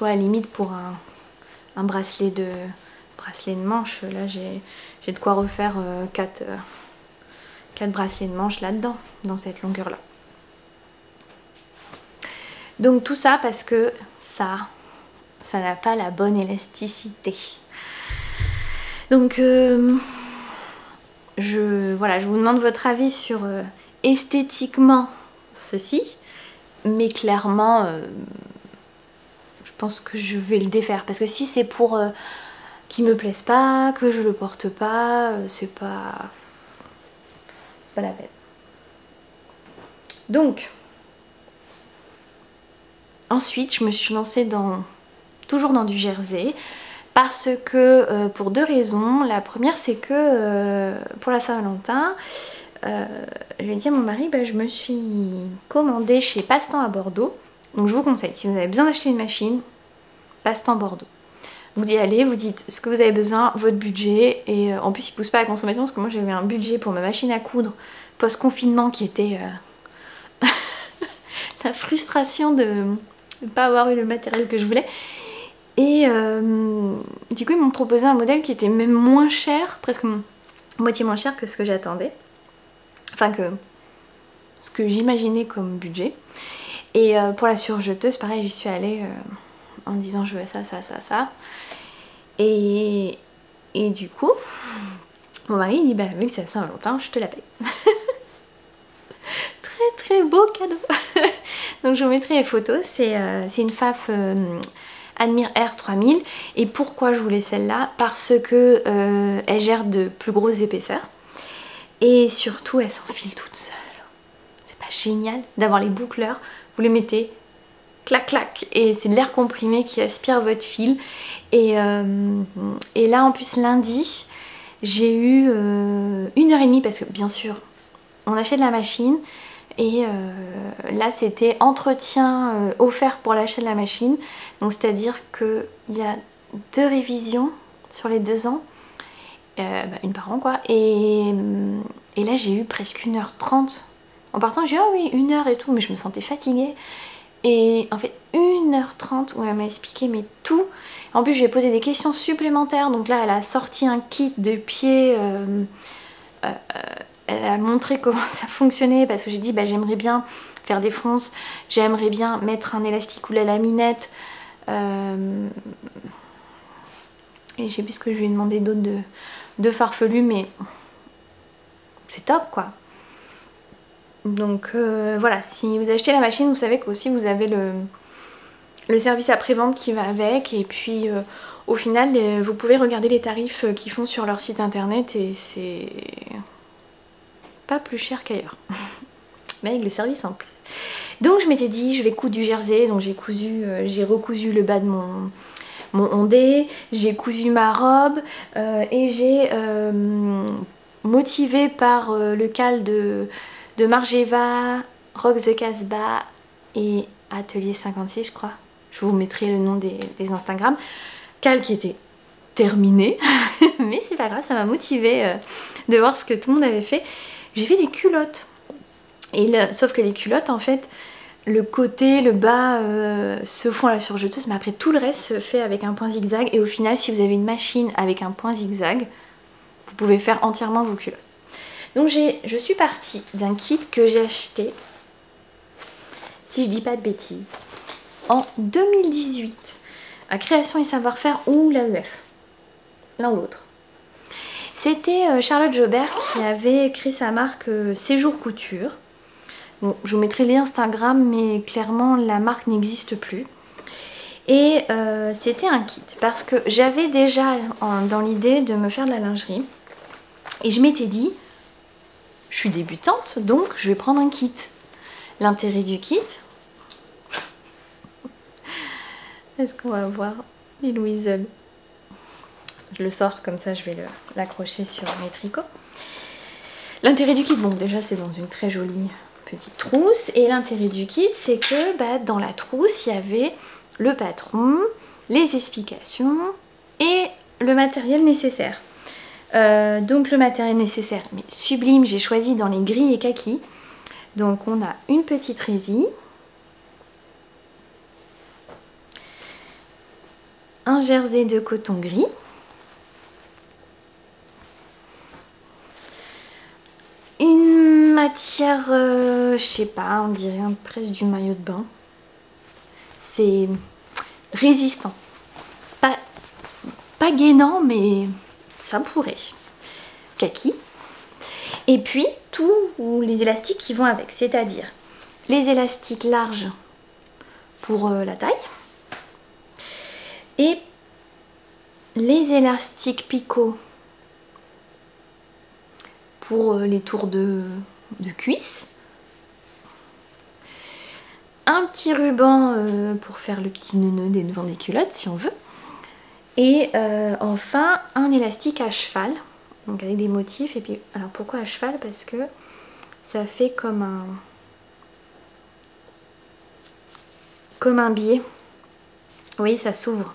la limite pour un bracelet de manche. Là, j'ai de quoi refaire 4 bracelets de manche là-dedans, dans cette longueur-là. Donc tout ça parce que ça n'a pas la bonne élasticité. Donc voilà, je vous demande votre avis sur esthétiquement ceci, mais clairement je pense que je vais le défaire, parce que si c'est pour qu'il me plaise pas, que je le porte pas, c'est pas la peine. Donc, ensuite, je me suis lancée toujours dans du jersey. Parce que, pour 2 raisons. La première, c'est que pour la Saint-Valentin, je lui ai dit à mon mari, je me suis commandée chez Passe-Temps à Bordeaux. Donc je vous conseille, si vous avez besoin d'acheter une machine, Passe-Temps Bordeaux. Vous y allez, vous dites ce que vous avez besoin, votre budget. Et en plus, il ne pousse pas la consommation parce que moi j'avais un budget pour ma machine à coudre post-confinement qui était la frustration de ne pas avoir eu le matériel que je voulais. Et du coup ils m'ont proposé un modèle qui était même moins cher, presque moitié moins cher que ce que j'attendais. Enfin que ce que j'imaginais comme budget. Et pour la surjeteuse, pareil, j'y suis allée en disant je veux ça, ça, ça, ça. Et du coup, mon mari dit vu que c'est à Saint-Valentin, je te la paye. Très très beau cadeau. Donc je vous mettrai les photos, c'est une Pfaff Admire R 3000. Et pourquoi je voulais celle-là? Parce que elle gère de plus grosses épaisseurs. Et surtout, elle s'enfile toute seule. C'est pas génial d'avoir les boucleurs, vous les mettez, clac clac, et c'est de l'air comprimé qui aspire votre fil. Et là en plus lundi, j'ai eu 1h30 parce que bien sûr, on achète la machine. Et là c'était entretien offert pour l'achat de la machine. Donc c'est à dire qu'il y a 2 révisions sur les 2 ans. Une par an quoi. Et là j'ai eu presque 1h30. En partant j'ai dit ah oui 1h et tout, mais je me sentais fatiguée. Et en fait 1h30 où elle m'a expliqué mais tout. En plus je lui ai posé des questions supplémentaires. Donc là elle a sorti un kit de pied. Elle a montré comment ça fonctionnait parce que j'ai dit j'aimerais bien faire des fronces, j'aimerais bien mettre un élastique ou la laminette. Et je sais plus ce que je lui ai demandé d'autre de farfelu, mais c'est top quoi. Donc voilà, si vous achetez la machine, vous savez qu'aussi vous avez le service après-vente qui va avec. Et puis au final, vous pouvez regarder les tarifs qu'ils font sur leur site internet et c'est pas plus cher qu'ailleurs. Mais avec le service en plus. Donc je m'étais dit, je vais coudre du jersey. Donc j'ai recousu le bas de mon ondé, j'ai cousu ma robe et j'ai motivé par le cal de Margeva, Rock the Casbah et Atelier 56 je crois. Je vous mettrai le nom des Instagram. Cal qui était terminé, mais c'est pas grave, ça m'a motivé de voir ce que tout le monde avait fait. J'ai fait des culottes. Sauf que les culottes en fait, le côté, le bas se font à la surjeteuse, mais après tout le reste se fait avec un point zigzag. Et au final, si vous avez une machine avec un point zigzag, vous pouvez faire entièrement vos culottes. Donc je suis partie d'un kit que j'ai acheté, si je dis pas de bêtises, en 2018 à Création et Savoir-faire ou l'AEF, l'un ou l'autre. C'était Charlotte Jobert qui avait créé sa marque Séjour Couture. Bon, je vous mettrai les Instagram, mais clairement la marque n'existe plus. Et c'était un kit parce que j'avais déjà dans l'idée de me faire de la lingerie. Et je m'étais dit, je suis débutante, donc je vais prendre un kit. L'intérêt du kit, est-ce qu'on va voir les Weasel? Je le sors comme ça, je vais l'accrocher sur mes tricots. L'intérêt du kit, bon déjà c'est dans une très jolie petite trousse. Et l'intérêt du kit, c'est que dans la trousse, il y avait le patron, les explications et le matériel nécessaire. Donc le matériel nécessaire, mais sublime, j'ai choisi dans les gris et kaki. Donc on a une petite résille, un jersey de coton gris, une matière, je sais pas, on dirait presque du maillot de bain. C'est résistant, pas gainant, mais ça pourrait. Kaki. Et puis tous les élastiques qui vont avec, c'est-à-dire les élastiques larges pour la taille et les élastiques picots pour les tours de cuisse. un petit ruban pour faire le petit nœud des devants des culottes si on veut. Et enfin un élastique à cheval, donc avec des motifs. Et puis alors pourquoi à cheval? Parce que ça fait comme un biais. Oui, ça s'ouvre.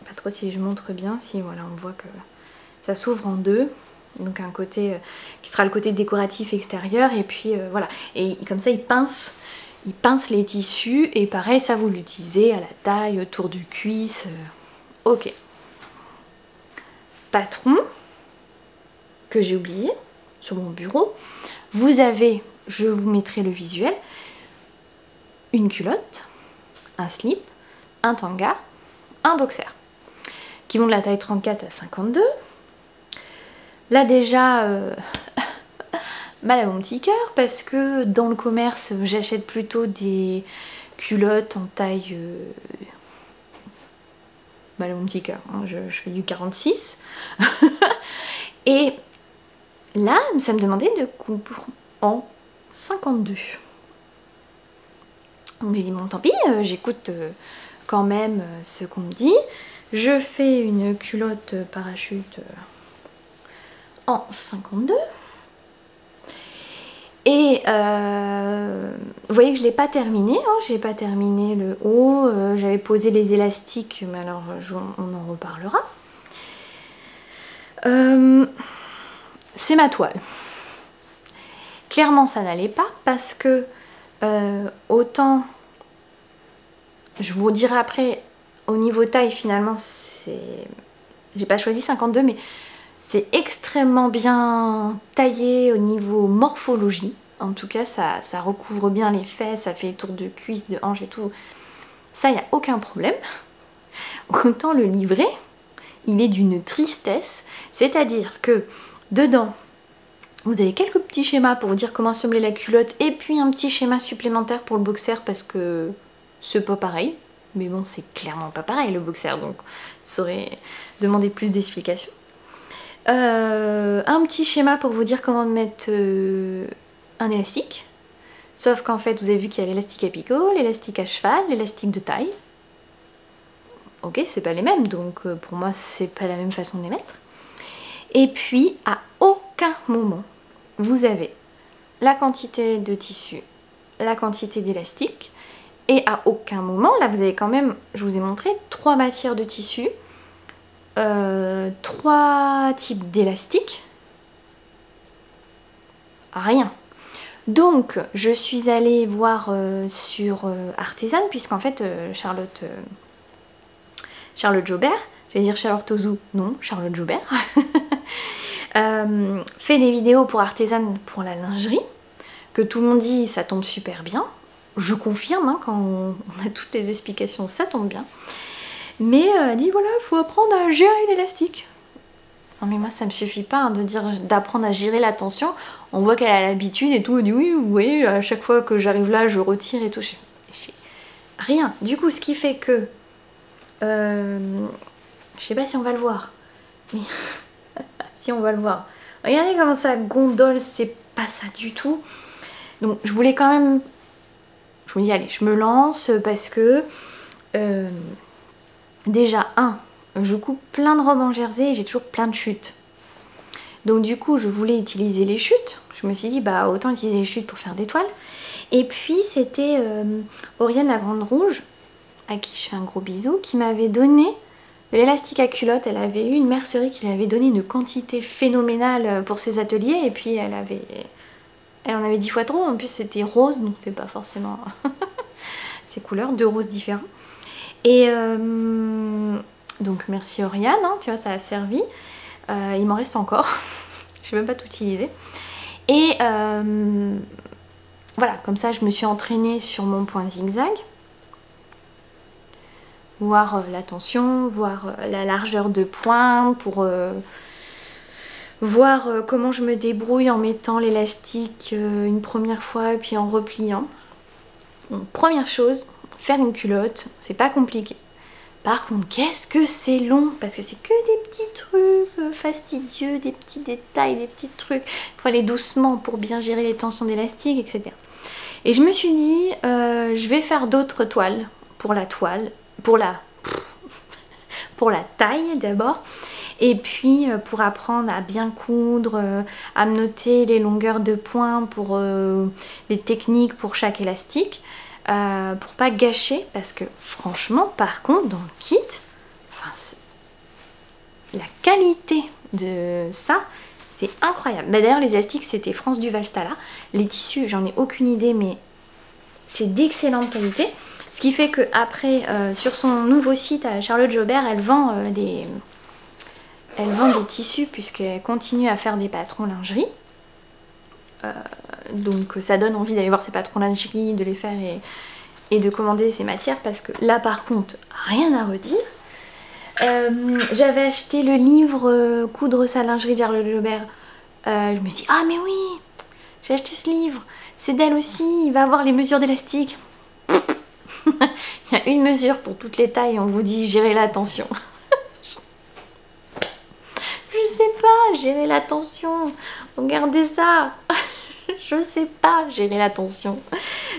Pas trop si je montre bien, si voilà, on voit que ça s'ouvre en deux. Donc un côté qui sera le côté décoratif extérieur, et puis voilà. Et comme ça il pince les tissus, et pareil ça vous l'utilisez à la taille, autour du cuisse. Ok. Patron, que j'ai oublié sur mon bureau. Vous avez, je vous mettrai le visuel, une culotte, un slip, un tanga, un boxer, qui vont de la taille 34 à 52. Là déjà, mal à mon petit cœur, parce que dans le commerce, j'achète plutôt des culottes en taille... mal à mon petit cœur, hein, je fais du 46. Et là, ça me demandait de coudre en 52. Donc j'ai dit, bon tant pis, j'écoute quand même ce qu'on me dit. Je fais une culotte parachute en 52. Et vous voyez que je ne l'ai pas terminé, hein, j'ai pas terminé le haut, j'avais posé les élastiques, mais alors on en reparlera. C'est ma toile. Clairement ça n'allait pas parce que autant, je vous dirai après, au niveau taille finalement, j'ai pas choisi 52, mais c'est extrêmement bien taillé au niveau morphologie. En tout cas, ça recouvre bien les fesses, ça fait les tours de cuisse, de hanche et tout. Ça, il n'y a aucun problème. Autant le livret, il est d'une tristesse. C'est-à-dire que dedans, vous avez quelques petits schémas pour vous dire comment assembler la culotte, et puis un petit schéma supplémentaire pour le boxer parce que c'est pas pareil. Mais bon, c'est clairement pas pareil le boxer, donc ça aurait demandé plus d'explications. Un petit schéma pour vous dire comment mettre un élastique. Sauf qu'en fait, vous avez vu qu'il y a l'élastique à picot, l'élastique à cheval, l'élastique de taille. Ok, c'est pas les mêmes, donc pour moi, c'est pas la même façon de les mettre. Et puis, à aucun moment, vous avez la quantité de tissu, la quantité d'élastique. Et à aucun moment, là vous avez quand même, je vous ai montré, 3 matières de tissu, 3 types d'élastiques, rien. Donc je suis allée voir sur Artisan, puisqu'en fait Charlotte Jobert, j'allais dire Charlotte Ozou, non, Charlotte Jobert, fait des vidéos pour Artisan pour la lingerie, que tout le monde dit ça tombe super bien. Je confirme, hein, quand on a toutes les explications, ça tombe bien. Mais elle dit voilà, il faut apprendre à gérer l'élastique. Non mais moi ça me suffit pas hein, de dire d'apprendre à gérer la tension. On voit qu'elle a l'habitude et tout, elle dit oui, vous voyez, à chaque fois que j'arrive là, je retire et tout. Rien. Du coup, ce qui fait que... je sais pas si on va le voir. Mais si on va le voir. Regardez comment ça gondole, c'est pas ça du tout. Donc je voulais quand même... Je me dis allez, je me lance parce que déjà, je coupe plein de robes en jersey et j'ai toujours plein de chutes. Donc du coup, je voulais utiliser les chutes. Je me suis dit, bah autant utiliser les chutes pour faire des toiles. Et puis c'était Oriane la Grande Rouge, à qui je fais un gros bisou, qui m'avait donné de l'élastique à culotte. Elle avait eu une mercerie qui lui avait donné une quantité phénoménale pour ses ateliers. Et puis elle en avait 10 fois trop. En plus c'était rose, donc c'est pas forcément ces couleurs, 2 roses différents. Et donc merci Oriane, hein, tu vois, ça a servi. Il m'en reste encore. Je n'ai même pas tout utilisé. Et voilà, comme ça je me suis entraînée sur mon point zigzag. Voir la tension, voir la largeur de point, pour voir comment je me débrouille en mettant l'élastique une première fois et puis en repliant. Donc, première chose, faire une culotte, c'est pas compliqué. Par contre, qu'est-ce que c'est long, parce que c'est que des petits trucs fastidieux, des petits détails, des petits trucs. Il faut aller doucement pour bien gérer les tensions d'élastique, etc. Et je me suis dit, je vais faire d'autres toiles pour la toile, pour la taille d'abord. Et puis pour apprendre à bien coudre, à me noter les longueurs de points pour les techniques pour chaque élastique, pour pas gâcher, parce que franchement, par contre, dans le kit, enfin, la qualité de ça, c'est incroyable. Bah, d'ailleurs, les élastiques, c'était France Duval Stala. Les tissus, j'en ai aucune idée, mais c'est d'excellente qualité. Ce qui fait que après, sur son nouveau site à Charlotte Jobert, elle vend des tissus puisqu'elle continue à faire des patrons lingerie. Donc ça donne envie d'aller voir ses patrons lingerie, de les faire et de commander ces matières, parce que là par contre, rien à redire. J'avais acheté le livre Coudre sa lingerie de Charlotte Jobert. Je me suis dit, ah mais oui, j'ai acheté ce livre, c'est d'elle aussi, il va avoir les mesures d'élastique. Il y a une mesure pour toutes les tailles, on vous dit gérer la tension. Je sais pas gérer la tension, regardez ça. Je sais pas gérer la tension.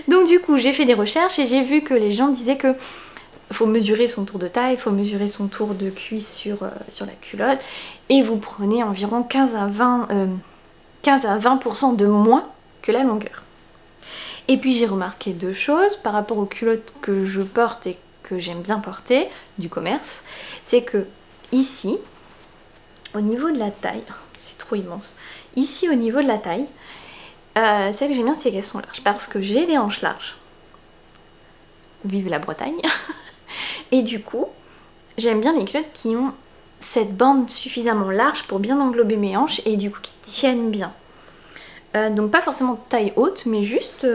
Donc du coup j'ai fait des recherches et j'ai vu que les gens disaient que faut mesurer son tour de taille, il faut mesurer son tour de cuisse sur la culotte, et vous prenez environ 15 à 20% de moins que la longueur. Et puis j'ai remarqué deux choses par rapport aux culottes que je porte et que j'aime bien porter du commerce, c'est que ici, au niveau de la taille, c'est trop immense, ici au niveau de la taille, celle que j'aime bien, c'est qu'elles sont larges, parce que j'ai des hanches larges. Vive la Bretagne. Et du coup, j'aime bien les culottes qui ont cette bande suffisamment large pour bien englober mes hanches et du coup qui tiennent bien. Donc pas forcément de taille haute, mais juste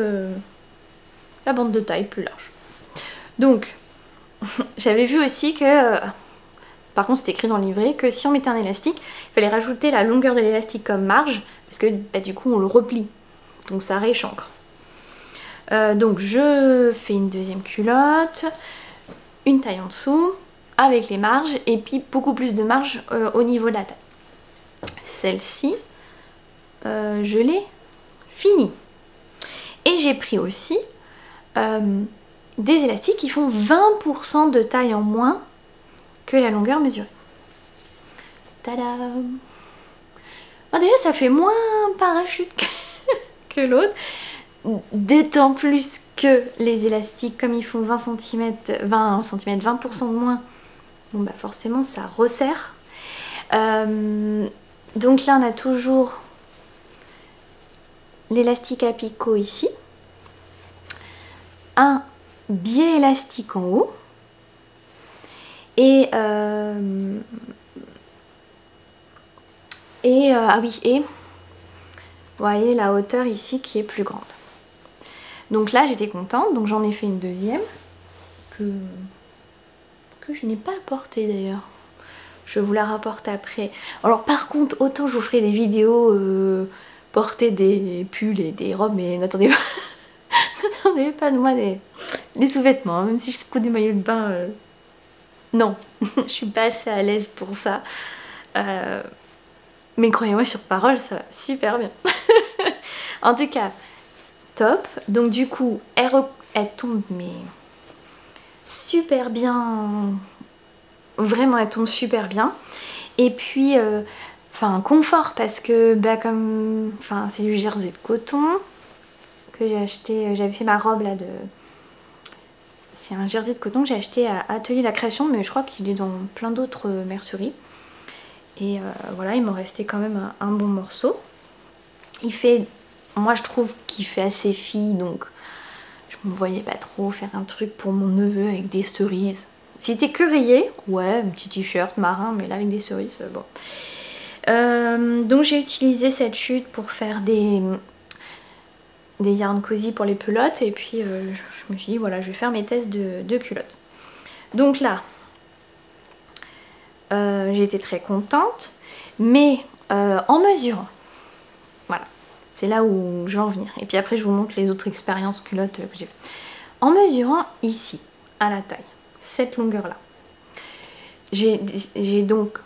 la bande de taille plus large. Donc, j'avais vu aussi que, par contre c'était écrit dans le livret, que si on mettait un élastique, il fallait rajouter la longueur de l'élastique comme marge, parce que bah, du coup on le replie, donc ça réchancre. Donc je fais une deuxième culotte, une taille en dessous, avec les marges, et puis beaucoup plus de marge au niveau de la taille. Celle-ci, je l'ai finie. Et j'ai pris aussi des élastiques qui font 20% de taille en moins que la longueur mesurée. Tadam! Bon, déjà ça fait moins parachute que l'autre. D'autant plus que les élastiques, comme ils font 20 cm, 20% de moins, bon bah forcément ça resserre. Donc là on a toujours l'élastique à picot ici, un biais élastique en haut, et ah oui, et vous voyez la hauteur ici qui est plus grande. Donc là j'étais contente, donc j'en ai fait une deuxième que je n'ai pas apportée d'ailleurs. Je vous la rapporte après. Alors par contre, autant je vous ferai des vidéos porter des pulls et des robes, mais n'attendez pas, n'attendez pas de moi les sous-vêtements, hein, même si je couds des maillots de bain. Non, je suis pas assez à l'aise pour ça. Mais croyez-moi, sur parole, ça va super bien. En tout cas, top. Donc du coup, elle tombe mais super bien. Vraiment, elle tombe super bien. Et puis, enfin, confort, parce que bah, comme, enfin, c'est du jersey de coton que j'ai acheté. J'avais fait ma robe là de. C'est un jersey de coton que j'ai acheté à Atelier La Création, mais je crois qu'il est dans plein d'autres merceries. Et voilà, il m'en restait quand même un bon morceau. Il fait, moi je trouve qu'il fait assez fille, donc je me voyais pas trop faire un truc pour mon neveu avec des cerises. Si c'était que rayé, ouais, un petit t-shirt marin, mais là avec des cerises, bon. Donc j'ai utilisé cette chute pour faire des yarn cosy pour les pelotes, et puis je me suis dit voilà, je vais faire mes tests de culottes. Donc là, j'étais très contente, mais en mesurant, voilà, c'est là où je vais en venir. Et puis après je vous montre les autres expériences culottes que j'ai fait. En mesurant ici, à la taille, cette longueur là, j'ai donc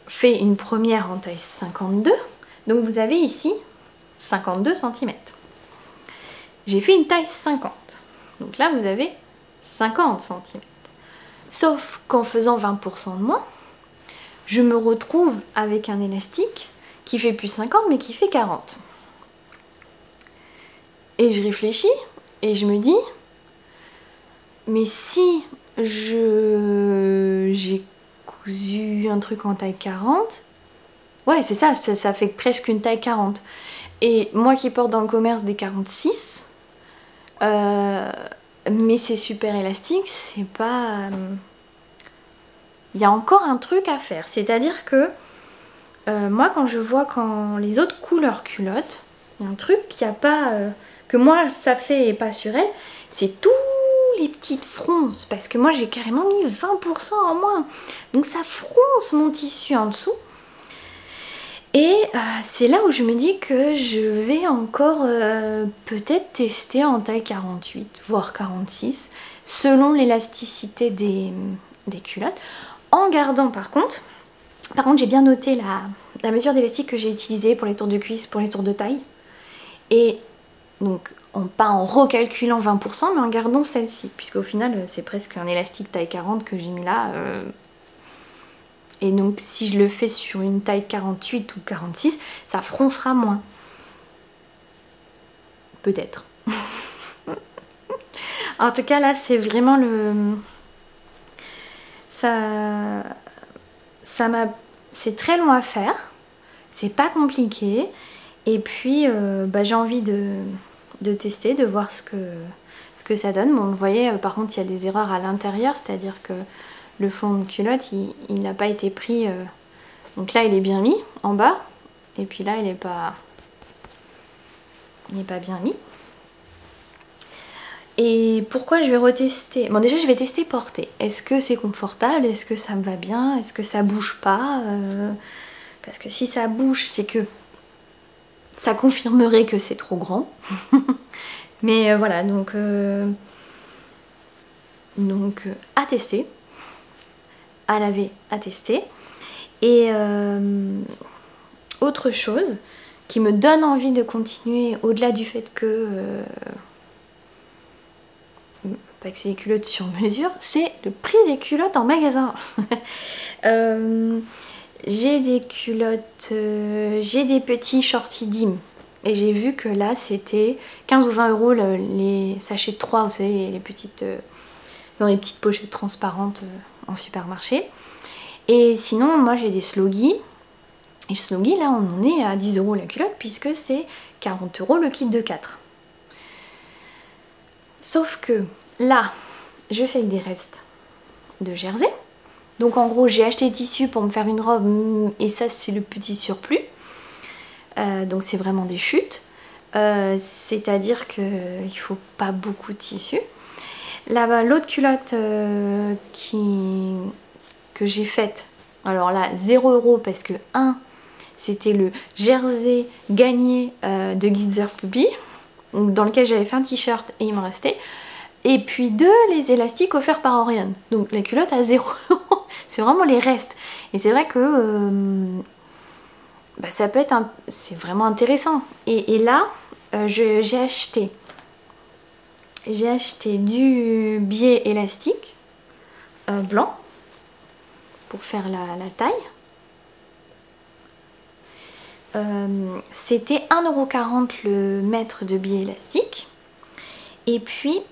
fait une première en taille 52, donc vous avez ici 52 cm. j'ai fait une taille 50. Donc là, vous avez 50 cm. Sauf qu'en faisant 20% de moins, je me retrouve avec un élastique qui fait plus 50 mais qui fait 40. Et je réfléchis et je me dis, mais si j'ai cousu un truc en taille 40, ouais c'est ça, ça fait presque une taille 40. Et moi qui porte dans le commerce des 46, mais c'est super élastique, c'est pas... Il y a encore un truc à faire, c'est-à-dire que moi quand je vois quand les autres couleurs culottes, il y a un truc qu'il n'y a pas... que moi ça fait et pas sur elle, c'est tous les petites fronces, parce que moi j'ai carrément mis 20% en moins, donc ça fronce mon tissu en dessous. Et c'est là où je me dis que je vais encore peut-être tester en taille 48, voire 46, selon l'élasticité des culottes, en gardant par contre j'ai bien noté la mesure d'élastique que j'ai utilisée pour les tours de cuisse, pour les tours de taille, et donc pas en recalculant 20% mais en gardant celle-ci, puisqu'au final c'est presque un élastique taille 40 que j'ai mis là. Et donc si je le fais sur une taille 48 ou 46, ça froncera moins. Peut-être. En tout cas là c'est vraiment c'est très long à faire. C'est pas compliqué. Et puis j'ai envie de tester, de voir ce que ça donne. Bon, vous voyez par contre il y a des erreurs à l'intérieur, c'est-à-dire que le fond de culotte il n'a pas été pris, donc là il est bien mis en bas, et puis là il n'est pas bien mis. Et pourquoi je vais retester? Bon, déjà je vais tester porter. Est-ce que c'est confortable? Est-ce que ça me va bien? Est-ce que ça bouge pas? Parce que si ça bouge, c'est que ça confirmerait que c'est trop grand. Mais voilà, donc à tester, à laver, à tester. Et autre chose qui me donne envie de continuer, au-delà du fait que pas que c'est des culottes sur mesure, c'est le prix des culottes en magasin. J'ai des culottes, j'ai des petits shorty dim, et j'ai vu que là c'était 15 ou 20 euros les sachets de 3, vous savez, les petites, dans les petites pochettes transparentes en supermarché. Et sinon moi j'ai des Sloggy, et Sloggy là on en est à 10 euros la culotte, puisque c'est 40 euros le kit de 4. Sauf que là je fais avec des restes de jersey. Donc en gros j'ai acheté des tissus pour me faire une robe, et ça c'est le petit surplus. Donc c'est vraiment des chutes. C'est-à-dire qu'il ne faut pas beaucoup de tissu. Là-bas l'autre culotte que j'ai faite, alors là 0 euros parce que c'était le jersey gagné de Glitter Puppy, dans lequel j'avais fait un t-shirt et il me restait. Et puis 2, les élastiques offerts par Oriane. Donc la culotte à 0 euros. C'est vraiment les restes. Et c'est vrai que ça peut être... C'est vraiment intéressant. Et là, j'ai acheté du biais élastique blanc pour faire la taille. C'était 1,40 € le mètre de biais élastique. Et puis...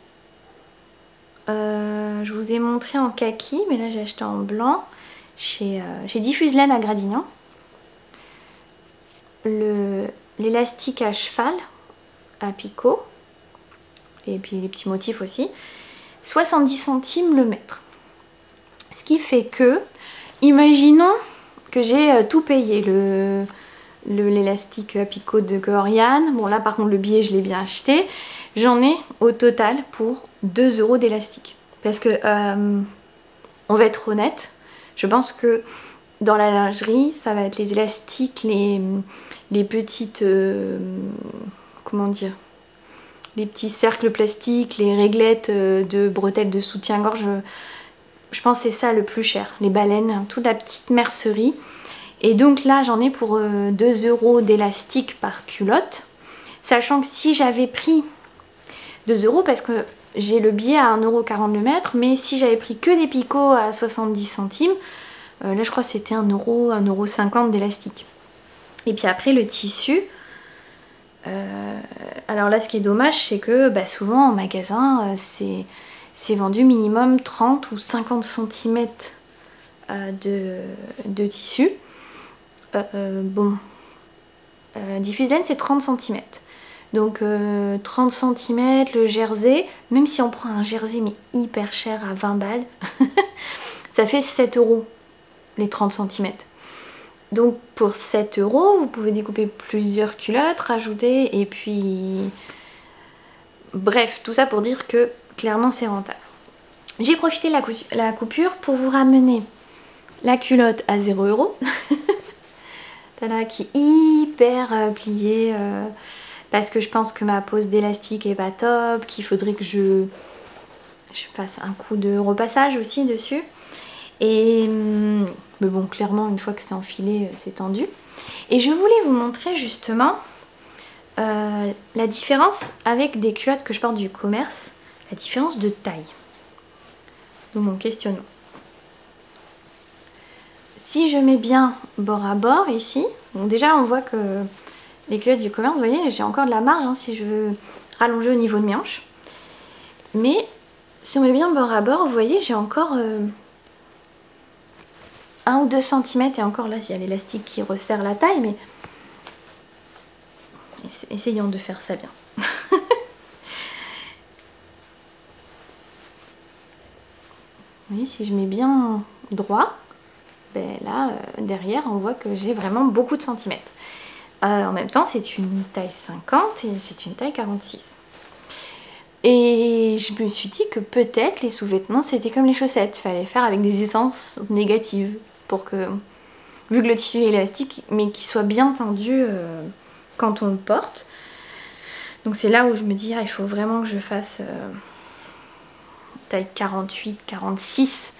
je vous ai montré en kaki, mais là j'ai acheté en blanc chez Diffuse Laine à Gradignan. L'élastique à cheval, à picot, et puis les petits motifs aussi, 70 centimes le mètre. Ce qui fait que, imaginons que j'ai tout payé, l'élastique à picot de Oriane. Bon là par contre le billet je l'ai bien acheté. J'en ai au total pour 2 euros d'élastique. Parce que, on va être honnête, je pense que dans la lingerie, ça va être les élastiques, les petites... comment dire, les petits cercles plastiques, les réglettes de bretelles de soutien-gorge. Je pense que c'est ça le plus cher. Les baleines, toute la petite mercerie. Et donc là, j'en ai pour 2 euros d'élastique par culotte. Sachant que si j'avais pris 2 € parce que j'ai le billet à 1,40 € le mètre, mais si j'avais pris que des picots à 70 centimes, là je crois que c'était 1 €, 1,50 € d'élastique. Et puis après le tissu, alors là ce qui est dommage c'est que souvent en magasin c'est vendu minimum 30 ou 50 cm de tissu. Diffuse laine c'est 30 cm. Donc 30 cm le jersey, même si on prend un jersey mais hyper cher à 20 balles, ça fait 7 € les 30 cm. Donc pour 7 € vous pouvez découper plusieurs culottes, rajouter et puis... Bref, tout ça pour dire que clairement c'est rentable. J'ai profité de la coupure pour vous ramener la culotte à 0 €. Voilà, qui est hyper pliée parce que je pense que ma pose d'élastique est pas top, qu'il faudrait que je fasse un coup de repassage aussi dessus. Mais bon, clairement une fois que c'est enfilé c'est tendu. Et je voulais vous montrer justement la différence avec des culottes que je porte du commerce, la différence de taille. D'où mon questionnement. Si je mets bien bord à bord ici, donc déjà on voit que les culottes du commerce, vous voyez, j'ai encore de la marge si je veux rallonger au niveau de mes hanches. Mais si on met bien bord à bord, vous voyez, j'ai encore 1 ou 2 cm et encore là, il y a l'élastique qui resserre la taille, mais essayons de faire ça bien. Vous voyez, si je mets bien droit, là derrière on voit que j'ai vraiment beaucoup de centimètres. En même temps c'est une taille 50 et c'est une taille 46. Et je me suis dit que peut-être les sous-vêtements c'était comme les chaussettes, fallait faire avec des essences négatives pour que, vu que le tissu est élastique, mais qu'il soit bien tendu quand on le porte. Donc c'est là où je me dis il faut vraiment que je fasse taille 48, 46.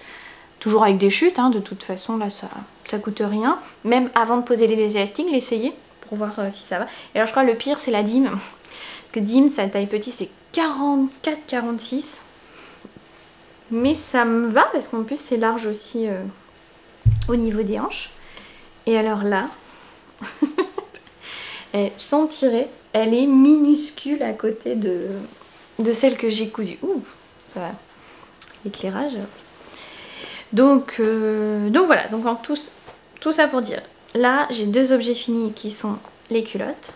Toujours avec des chutes, de toute façon là ça coûte rien. Même avant de poser les élastiques, l'essayer pour voir si ça va. Et alors je crois que le pire c'est la dîme. Parce que dîme, sa taille petit c'est 44, 46. Mais ça me va parce qu'en plus c'est large aussi au niveau des hanches. Et alors là, sans tirer, elle est minuscule à côté de celle que j'ai cousue. Ouh, ça va. L'éclairage. Donc voilà, donc en tout ça pour dire, là j'ai 2 objets finis qui sont les culottes,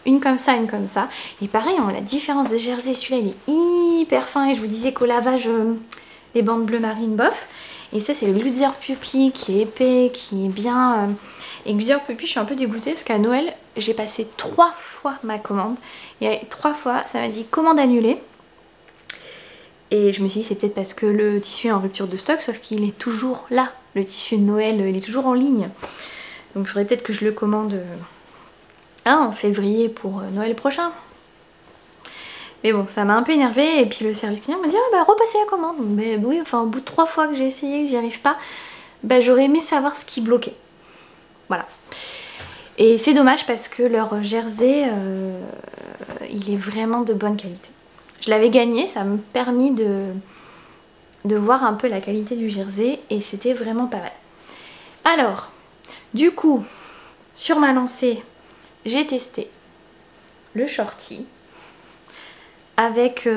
une comme ça, une comme ça, et pareil, la différence de jersey, celui-là il est hyper fin et je vous disais qu'au lavage les bandes bleu marine bof, et ça c'est le Glutzer Puppy qui est épais, qui est bien, et Glutzer Puppy je suis un peu dégoûtée parce qu'à Noël j'ai passé 3 fois ma commande, et 3 fois ça m'a dit commande annulée. Et je me suis dit c'est peut-être parce que le tissu est en rupture de stock, sauf qu'il est toujours là. Le tissu de Noël, il est toujours en ligne. Donc il faudrait peut-être que je le commande en février pour Noël prochain. Mais bon, ça m'a un peu énervée. Et puis le service client m'a dit repassez la commande. Mais oui, enfin au bout de 3 fois que j'ai essayé, que j'y arrive pas, j'aurais aimé savoir ce qui bloquait. Voilà. Et c'est dommage parce que leur jersey, il est vraiment de bonne qualité. Je l'avais gagné, ça m'a permis de voir un peu la qualité du jersey et c'était vraiment pas mal. Alors, du coup, sur ma lancée, j'ai testé le shorty avec...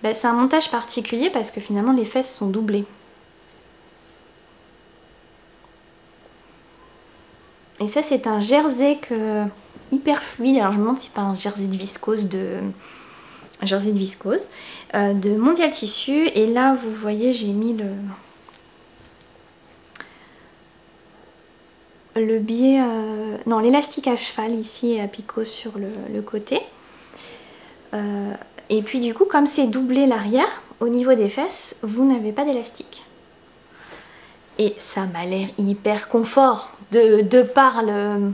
c'est un montage particulier parce que finalement les fesses sont doublées. Et ça c'est un jersey hyper fluide, alors je me demande si c'est pas un jersey de viscose de Mondial Tissu. Et là vous voyez j'ai mis le biais, non l'élastique à cheval ici et à picot sur le côté. Et puis du coup comme c'est doublé l'arrière, au niveau des fesses vous n'avez pas d'élastique. Et ça m'a l'air hyper confort de par le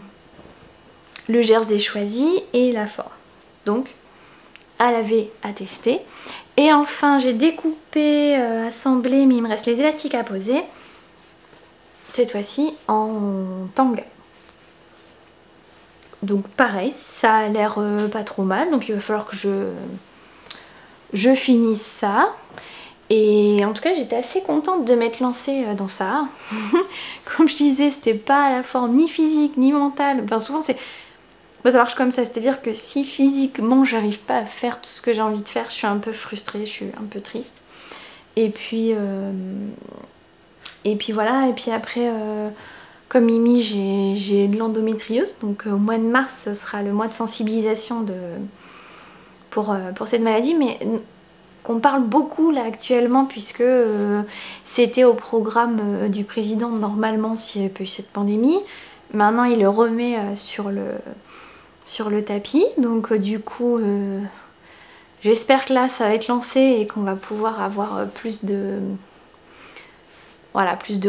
jersey choisi et la forme. Donc à laver, à tester. Et enfin j'ai découpé, assemblé, mais il me reste les élastiques à poser. Cette fois-ci en tanga. Donc pareil, ça a l'air pas trop mal. Donc il va falloir que je je finisse ça. Et en tout cas, j'étais assez contente de m'être lancée dans ça. Comme je disais, c'était pas la forme ni physique ni mentale. Enfin, souvent, ça marche comme ça. C'est-à-dire que si physiquement, j'arrive pas à faire tout ce que j'ai envie de faire, je suis un peu frustrée, je suis un peu triste. Et puis voilà. Et puis après, comme Mimi, j'ai de l'endométriose. Donc au mois de mars, ce sera le mois de sensibilisation pour cette maladie. Mais qu'on parle beaucoup là actuellement puisque c'était au programme du président normalement s'il n'y avait pas eu cette pandémie. Maintenant il le remet sur le tapis, donc du coup j'espère que là ça va être lancé et qu'on va pouvoir avoir plus de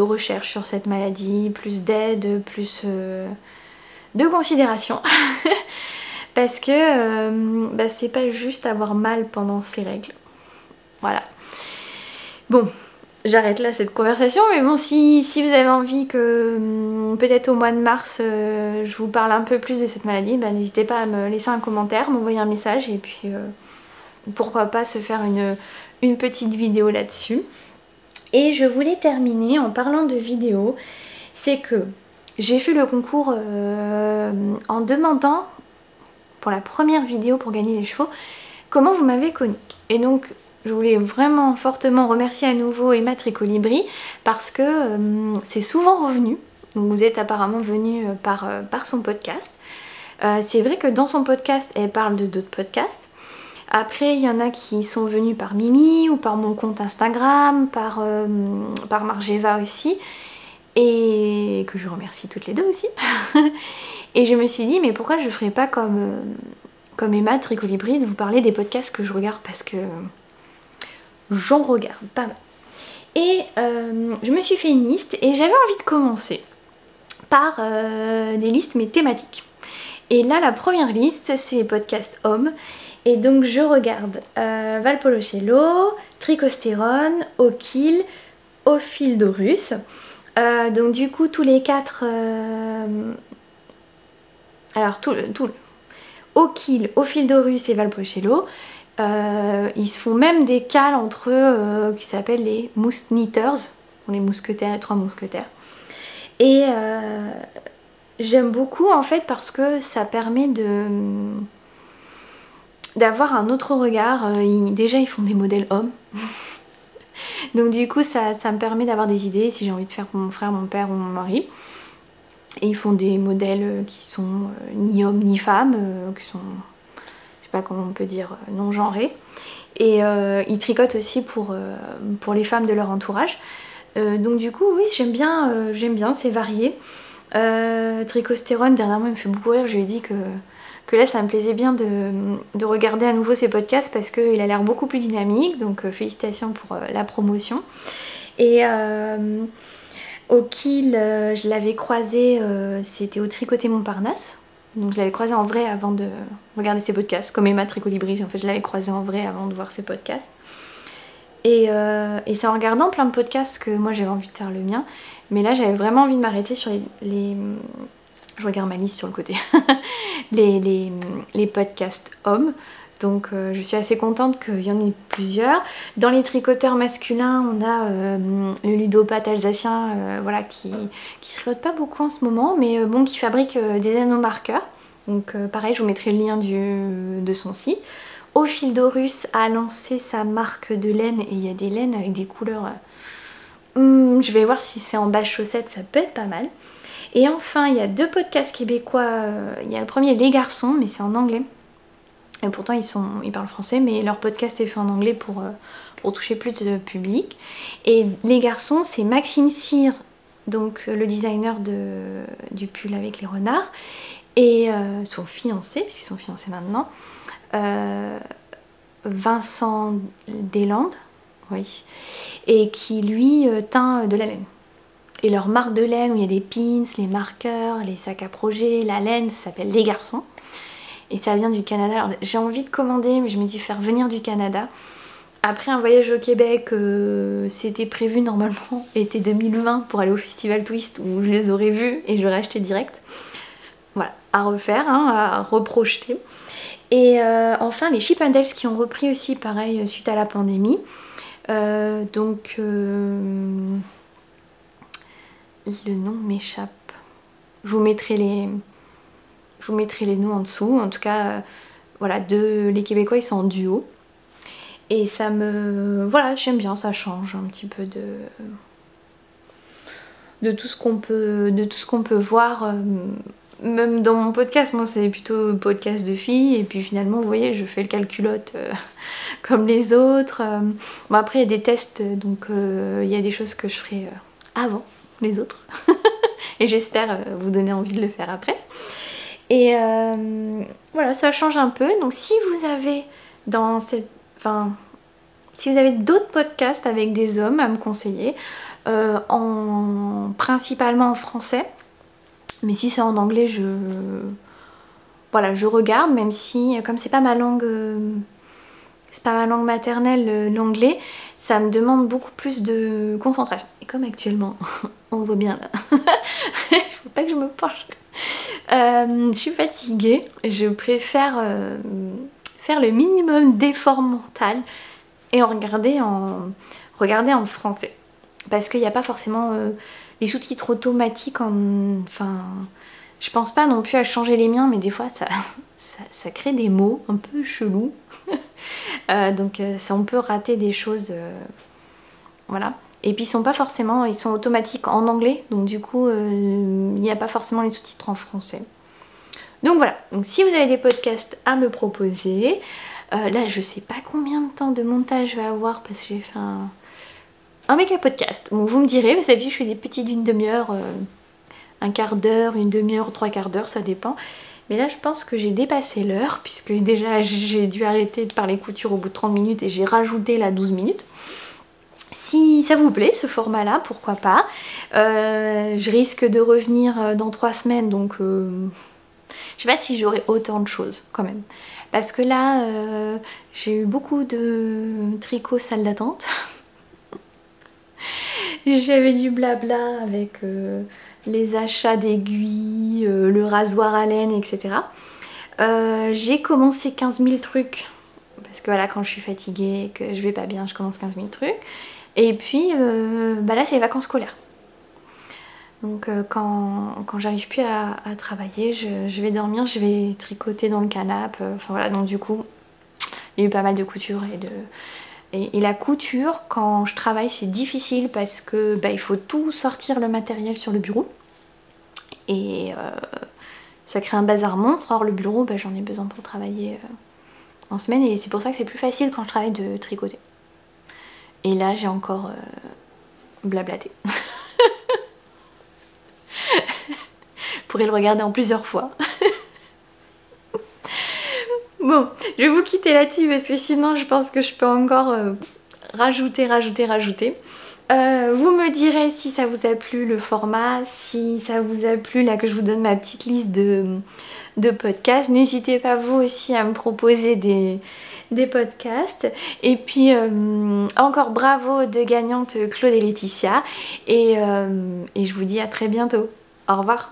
recherches sur cette maladie, plus d'aide, plus de considération. Parce que c'est pas juste avoir mal pendant ses règles. Voilà. Bon, j'arrête là cette conversation, mais bon, si vous avez envie que peut-être au mois de mars, je vous parle un peu plus de cette maladie, n'hésitez pas à me laisser un commentaire, m'envoyer un message, et puis pourquoi pas se faire une petite vidéo là-dessus. Et je voulais terminer en parlant de vidéo, c'est que j'ai fait le concours en demandant, pour la première vidéo pour gagner les chevaux, comment vous m'avez connue. Et donc, je voulais vraiment fortement remercier à nouveau Emma Tricolibri parce que c'est souvent revenu. Donc vous êtes apparemment venu par son podcast. C'est vrai que dans son podcast, elle parle de d'autres podcasts. Après, il y en a qui sont venus par Mimi ou par mon compte Instagram, par Margeva aussi. Et que je remercie toutes les deux aussi. Et je me suis dit, mais pourquoi je ne ferais pas comme Emma Tricolibri, de vous parler des podcasts que je regarde parce que j'en regarde pas mal. Et je me suis fait une liste et j'avais envie de commencer par des listes mais thématiques. Et là la première liste c'est les podcasts hommes. Et donc je regarde Valpolicella, Tricostérone, Okil, Ophildorus. Donc du coup tous les quatre... alors tout Okil, Ophildorus et Valpolicella. Ils se font même des cales entre eux qui s'appellent les Moose Knitters, les mousquetaires, les trois mousquetaires. Et j'aime beaucoup en fait parce que ça permet d'avoir un autre regard. Déjà ils font des modèles hommes. Donc du coup ça me permet d'avoir des idées si j'ai envie de faire pour mon frère, mon père ou mon mari. Et ils font des modèles qui sont ni hommes ni femmes, qui sont... pas comment on peut dire, non genrés. Et ils tricotent aussi pour les femmes de leur entourage. Donc du coup oui j'aime bien, c'est varié. Tricostérone dernièrement il me fait beaucoup rire, je lui ai dit que là ça me plaisait bien de regarder à nouveau ses podcasts parce qu'il a l'air beaucoup plus dynamique, donc félicitations pour la promotion. Et Okil, je l'avais croisé, c'était au Tricoté Montparnasse. Donc je l'avais croisé en vrai avant de regarder ses podcasts, comme Emma Tricolibri, en fait je l'avais croisé en vrai avant de voir ses podcasts. Et c'est en regardant plein de podcasts que moi j'avais envie de faire le mien, mais là j'avais vraiment envie de m'arrêter sur les je regarde ma liste sur le côté, les podcasts hommes. Donc je suis assez contente qu'il y en ait plusieurs. Dans les tricoteurs masculins, on a le ludopathe alsacien voilà, qui tricote pas beaucoup en ce moment, mais bon, qui fabrique des anneaux marqueurs. Donc pareil, je vous mettrai le lien de son site. Ophildorus a lancé sa marque de laine et il y a des laines avec des couleurs... je vais voir si c'est en base chaussette, ça peut être pas mal. Et enfin, il y a deux podcasts québécois. Il y a le premier, Les Garçons, mais c'est en anglais. Et pourtant ils parlent français, mais leur podcast est fait en anglais pour toucher plus de public. Et Les Garçons, c'est Maxime Cyr, donc le designer du pull avec les renards, et son fiancé, puisqu'ils sont fiancés maintenant, Vincent Deslandes, oui, et qui lui teint de la laine. Et leur marque de laine où il y a des pins, les marqueurs, les sacs à projet, la laine, ça s'appelle Les Garçons. Et ça vient du Canada. Alors j'ai envie de commander, mais je me dis faire venir du Canada. Après un voyage au Québec, c'était prévu normalement été 2020 pour aller au Festival Twist où je les aurais vus et j'aurais acheté direct. Voilà, à refaire, hein, à reprojeter. Et enfin les Chippendales qui ont repris aussi pareil suite à la pandémie. Donc le nom m'échappe. Je vous mettrai les noms en dessous. En tout cas, voilà, les Québécois ils sont en duo. Et ça me... Voilà, j'aime bien, ça change un petit peu de tout ce qu'on peut voir. Même dans mon podcast, moi c'est plutôt podcast de filles. Et puis finalement, vous voyez, je fais le calculote comme les autres. Bon, après, il y a des tests, donc il y a des choses que je ferai avant les autres. Et j'espère vous donner envie de le faire après. Et voilà, ça change un peu. Donc si vous avez si vous avez d'autres podcasts avec des hommes à me conseiller, principalement en français, mais si c'est en anglais, je regarde, même si comme c'est pas ma langue maternelle, l'anglais, ça me demande beaucoup plus de concentration. Et comme actuellement, on le voit bien là, il faut pas que je me penche. Je suis fatiguée, je préfère faire le minimum d'effort mental et regarder en français. Parce qu'il n'y a pas forcément les sous-titres automatiques enfin, je pense pas non plus à changer les miens, mais des fois ça crée des mots un peu chelous. Donc on peut rater des choses. Voilà. Et puis ils sont automatiques en anglais, donc du coup il n'y a pas forcément les sous-titres en français. Donc voilà, donc si vous avez des podcasts à me proposer, là je sais pas combien de temps de montage je vais avoir parce que j'ai fait un méga podcast. Bon, vous me direz, parce que d'habitude je fais des petits d'une demi-heure, un quart d'heure, une demi-heure, trois quarts d'heure, ça dépend. Mais là je pense que j'ai dépassé l'heure puisque déjà j'ai dû arrêter de parler couture au bout de 30 minutes et j'ai rajouté là 12 minutes. Si ça vous plaît ce format là, pourquoi pas. Je risque de revenir dans 3 semaines, donc je sais pas si j'aurai autant de choses quand même. Parce que là j'ai eu beaucoup de tricot salle d'attente. J'avais du blabla avec les achats d'aiguilles, le rasoir à laine, etc. J'ai commencé 15 000 trucs. Parce que voilà, quand je suis fatiguée, que je vais pas bien, je commence 15 000 trucs. Et puis là c'est les vacances scolaires. Donc quand j'arrive plus à travailler, je vais dormir, je vais tricoter dans le canapé. Enfin voilà, donc du coup, il y a eu pas mal de couture et la couture, quand je travaille, c'est difficile parce que il faut tout sortir le matériel sur le bureau. Et ça crée un bazar monstre. Or le bureau, j'en ai besoin pour travailler en semaine et c'est pour ça que c'est plus facile quand je travaille de tricoter. Et là j'ai encore blablaté. Vous pourrez le regarder en plusieurs fois. Bon, je vais vous quitter là-dessus parce que sinon je pense que je peux encore rajouter. Vous me direz si ça vous a plu le format, si ça vous a plu là que je vous donne ma petite liste de podcasts. N'hésitez pas vous aussi à me proposer des podcasts. Et puis encore bravo aux deux gagnantes Claude et Laetitia. Et je vous dis à très bientôt. Au revoir.